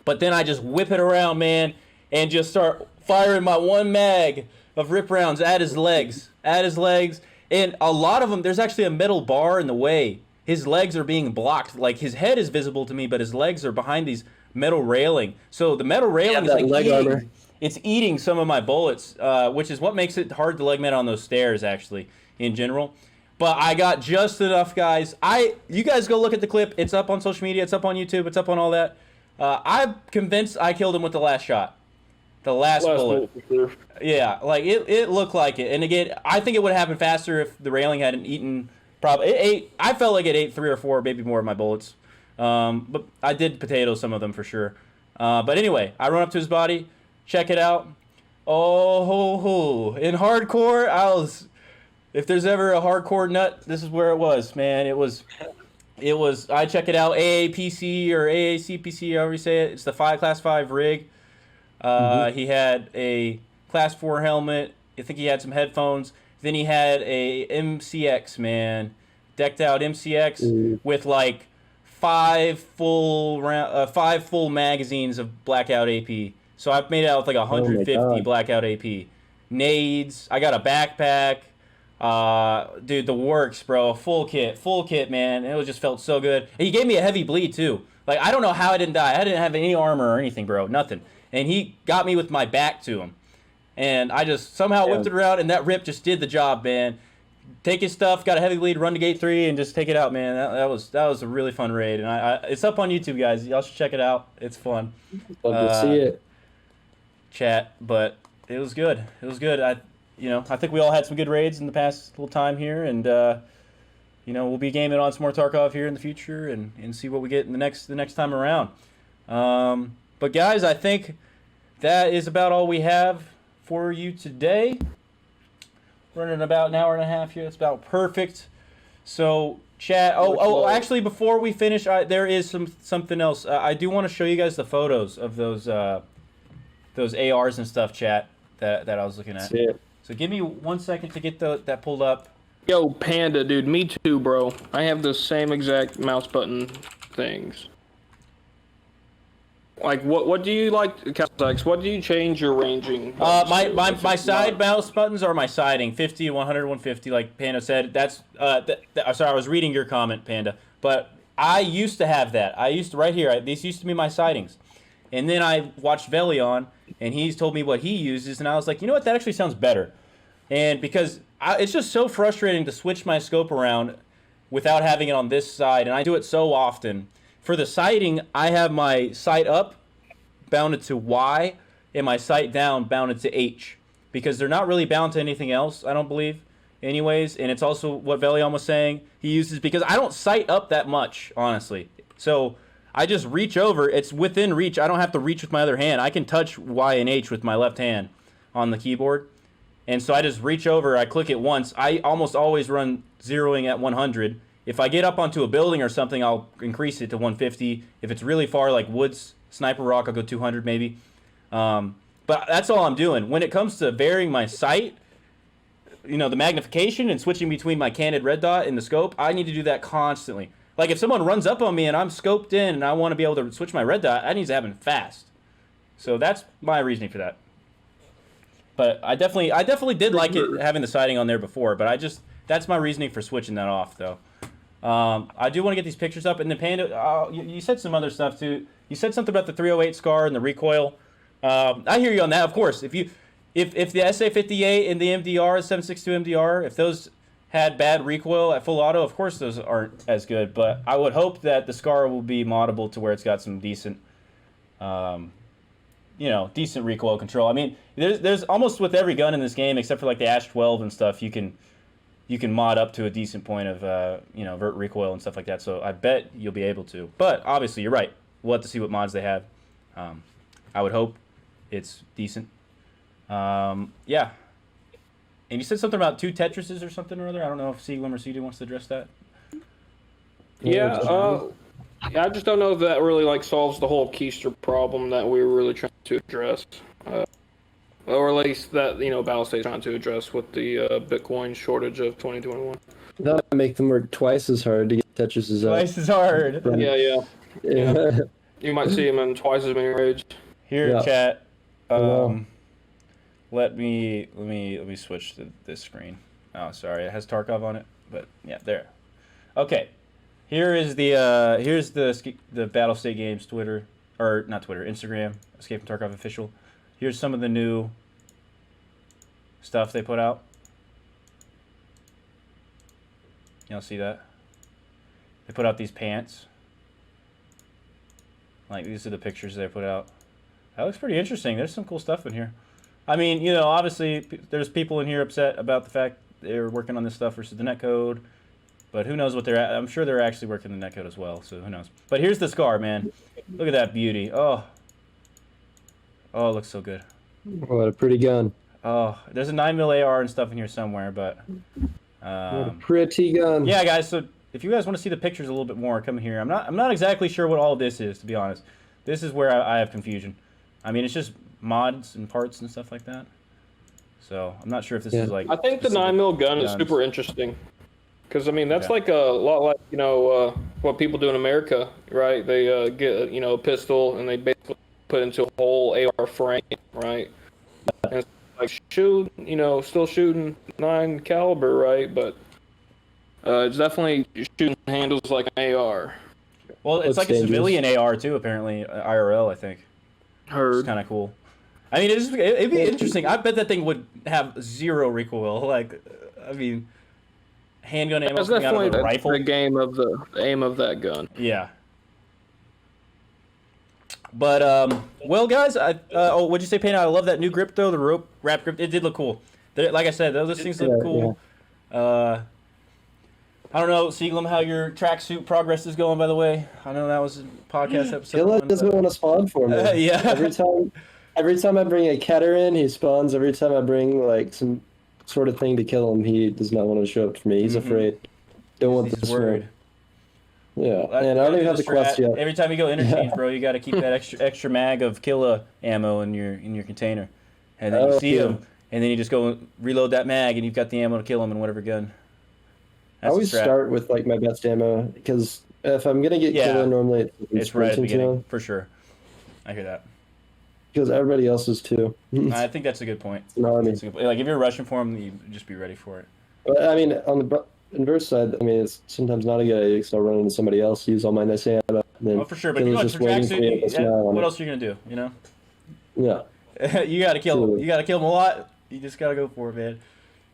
But then I just whip it around, man, and just start firing my one mag of rip rounds at his legs. And a lot of them, there's actually a metal bar in the way. His legs are being blocked. Like, his head is visible to me, but his legs are behind these metal railing. So the metal railing is like it's eating some of my bullets, which is what makes it hard to leg med on those stairs, actually, in general. But I got just enough, guys. You guys go look at the clip. It's up on social media. It's up on YouTube. It's up on all that. I'm convinced I killed him with the last shot. The last bullet. Sure. Yeah, like, it looked like it. And again, I think it would have happened faster if the railing hadn't eaten. I felt like it ate 3 or 4, maybe more of my bullets. But I did potato some of them for sure. But anyway, I run up to his body. Check it out. Oh, in hardcore, if there's ever a hardcore nut, this is where it was, man. It was, I check it out, AAPC or AACPC, however you say it. It's the Class 5 rig. He had a Class 4 helmet. I think he had some headphones. Then he had a MCX, man. Decked out MCX with like 5 full magazines of blackout AP. So I've made out with like 150 blackout AP. Nades. I got a backpack. Dude, the works, bro. Full kit, man. It just felt so good. And he gave me a heavy bleed too. Like, I don't know how I didn't die. I didn't have any armor or anything, bro. Nothing. And he got me with my back to him. And I just somehow whipped it around, and that rip just did the job, man. Take his stuff, got a heavy bleed, run to gate 3, and just take it out, man. That was a really fun raid, and it's up on YouTube, guys. Y'all should check it out. It's fun. Love to see it. Chat, but it was good. It was good. I think we all had some good raids in the past little time here, and we'll be gaming on some more Tarkov here in the future, and see what we get in the next time around. But guys, I think that is about all we have for you today. Running about an hour and a half here. That's about perfect. So, chat. Actually, before we finish, there is something else. I do want to show you guys the photos of those ARs and stuff, chat, that I was looking at. So give me 1 second to get that pulled up. Yo, Panda, dude, me too, bro. I have the same exact mouse button things. Like, what do you like, Calzax? What do you change your ranging? My side mouse buttons are my siding, 50, 100, 150, like Panda said. That's sorry, I was reading your comment, Panda. But I used to have that. Right here, these used to be my sidings. And then I watched Velion, and he's told me what he uses, and I was like, you know what, that actually sounds better. And because it's just so frustrating to switch my scope around without having it on this side, and I do it so often. For the sighting, I have my sight up bounded to Y and my sight down bounded to H, because they're not really bound to anything else, I don't believe, anyways. And it's also what Velion was saying he uses, because I don't sight up that much, honestly. So I just reach over. It's within reach. I don't have to reach with my other hand. I can touch Y and H with my left hand on the keyboard. And so I just reach over. I click it once. I almost always run zeroing at 100. If I get up onto a building or something, I'll increase it to 150. If it's really far, like woods, sniper rock, I'll go 200 maybe. But that's all I'm doing. When it comes to varying my sight, the magnification and switching between my candid red dot and the scope, I need to do that constantly. Like, if someone runs up on me and I'm scoped in and I want to be able to switch my red dot, that needs to happen fast. So that's my reasoning for that. But I definitely did like it having the sighting on there before, but that's my reasoning for switching that off, though. I do want to get these pictures up, and then Panda, you said some other stuff too. You said something about the 308 SCAR and the recoil. I hear you on that, of course. If the SA-58 and the MDR, 7.62 MDR, if those had bad recoil at full auto, of course those aren't as good. But I would hope that the SCAR will be moddable to where it's got some decent, decent recoil control. I mean, there's almost with every gun in this game, except for like the Ash 12 and stuff, you can mod up to a decent point of, vert recoil and stuff like that. So I bet you'll be able to. But obviously, you're right. We'll have to see what mods they have. I would hope it's decent. Yeah. And you said something about 2 Tetrizes or something or other. I don't know if Seaglum or CD wants to address that. Yeah. I just don't know if that really solves the whole keister problem that we were really trying to address. Or at least that, Battlestate's trying to address with the Bitcoin shortage of 2021. That would make them work twice as hard to get Tetris's out. Twice as hard. Yeah. You might see them in twice as many raids. Here, chat. let me switch to this screen. Oh, sorry, it has Tarkov on it, but yeah, there. Okay, here's the Battlestate Games Twitter, or not Twitter, Instagram, Escape from Tarkov official. Here's some of the new stuff they put out. Y'all see that? They put out these pants. Like, these are the pictures they put out. That looks pretty interesting. There's some cool stuff in here. I mean, you know, obviously, there's people in here upset about the fact they're working on this stuff versus the netcode. But who knows what they're at. I'm sure they're actually working the netcode as well, so who knows. But here's the scar, man. Look at that beauty. Oh. Oh, it looks so good. What a pretty gun. Oh, there's a 9mm AR and stuff in here somewhere, but... what a pretty gun. Yeah, guys, so if you guys want to see the pictures a little bit more, come here. I'm not exactly sure what all of this is, to be honest. This is where I have confusion. I mean, it's just mods and parts and stuff like that. So I'm not sure if this is like. I think the 9mm gun is super interesting, because I mean that's like a lot like what people do in America, right? They get a pistol and they basically put it into a whole AR frame, right? And it's like still shooting 9 caliber, right? But it's definitely shooting handles like an AR. Well, it's like dangerous. A civilian AR too, apparently IRL, I think. Heard. It's kind of cool. I mean, it'd be interesting. I bet that thing would have 0 recoil. Like, I mean, handgun ammo coming out of a rifle. The game of the aim of that gun. Yeah. But well, guys, what'd you say, Payne? I love that new grip though, the rope wrap grip. It did look cool. Like I said, those things look cool. Yeah. I don't know, Seaglem, how your tracksuit progress is going, by the way. I know that was a podcast episode. Killa doesn't want to spawn for me. Yeah. Every time I bring a Keter in, he spawns. Every time I bring like some sort of thing to kill him, he does not want to show up for me. He's afraid. Don't want this worried. Yeah, and I don't even have the quest yet. Every time you go interchange, bro, you got to keep that extra mag of Killa ammo in your container, and then you see him, and then you just go reload that mag, and you've got the ammo to kill him in whatever gun. I always start with like my best ammo, because if I'm gonna get Killa, normally it's right at the beginning for sure. I hear that. Because everybody else is too. I think that's a good point. No, I mean, like if you're rushing for him, you just be ready for it. But I mean, on the inverse side, I mean, it's sometimes not a good idea because I'll run into somebody else, use all my nice ammo. Oh, for sure. But if you want to tracksuit, what else are you gonna do? You know? Yeah. You gotta kill him. You gotta kill him a lot. You just gotta go for it, man.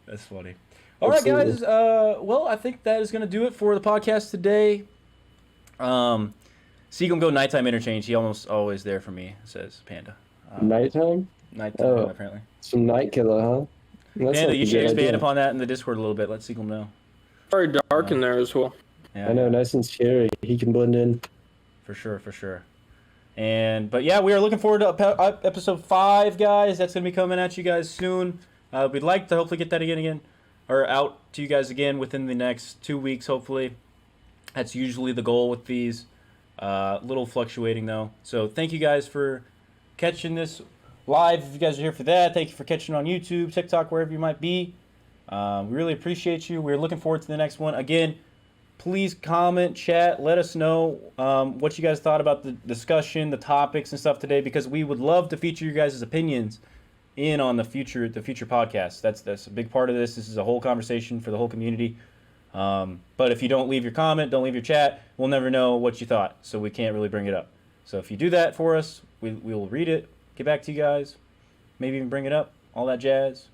That's funny. All right, guys. Well, I think that is gonna do it for the podcast today. Seagram go nighttime interchange. He almost always there for me, says Panda. Nighttime? Nighttime, apparently. Some night killer, huh? Panda, you should expand upon that in the Discord a little bit. Let Seagram know. Very dark in there as well. Yeah, I know, nice and scary. He can blend in. For sure. But yeah, we are looking forward to episode 5, guys. That's gonna be coming at you guys soon. We'd like to hopefully get that out to you guys again within the next 2 weeks, hopefully. That's usually the goal with these. Little fluctuating though. So thank you guys for catching this live. If you guys are here for that, thank you for catching on YouTube, TikTok, wherever you might be. We really appreciate you. We're looking forward to the next one. Again, please comment, chat, let us know what you guys thought about the discussion, the topics and stuff today, because we would love to feature your guys' opinions in on the future podcasts. That's a big part of this. This is a whole conversation for the whole community. But if you don't leave your comment, don't leave your chat, we'll never know what you thought, so we can't really bring it up. So if you do that for us, we will read it, get back to you guys, maybe even bring it up, all that jazz.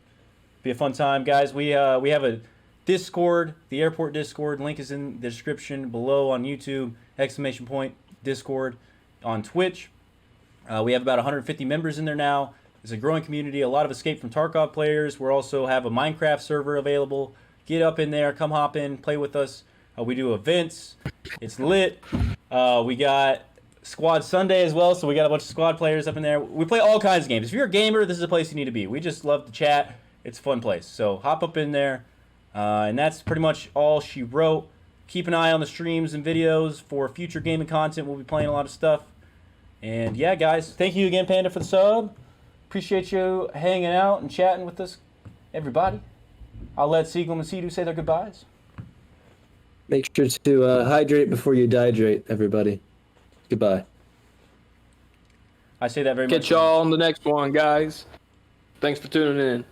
Be a fun time, guys. We have a Discord, the airport Discord. Link is in the description below on YouTube, !Discord on Twitch. We have about 150 members in there now. It's a growing community, a lot of Escape from Tarkov players. We also have a Minecraft server available. Get up in there, come hop in, play with us. We do events. It's lit. We got Squad Sunday as well, so we got a bunch of squad players up in there. We play all kinds of games. If you're a gamer, this is a place you need to be. We just love to chat. It's a fun place. So hop up in there. And that's pretty much all she wrote. Keep an eye on the streams and videos for future gaming content. We'll be playing a lot of stuff. And yeah, guys, thank you again, Panda, for the sub. Appreciate you hanging out and chatting with us, everybody. I'll let Seaglem and Cedu say their goodbyes. Make sure to hydrate before you dehydrate, everybody. Goodbye. I say that very much. Catch y'all on the next one, guys. Thanks for tuning in.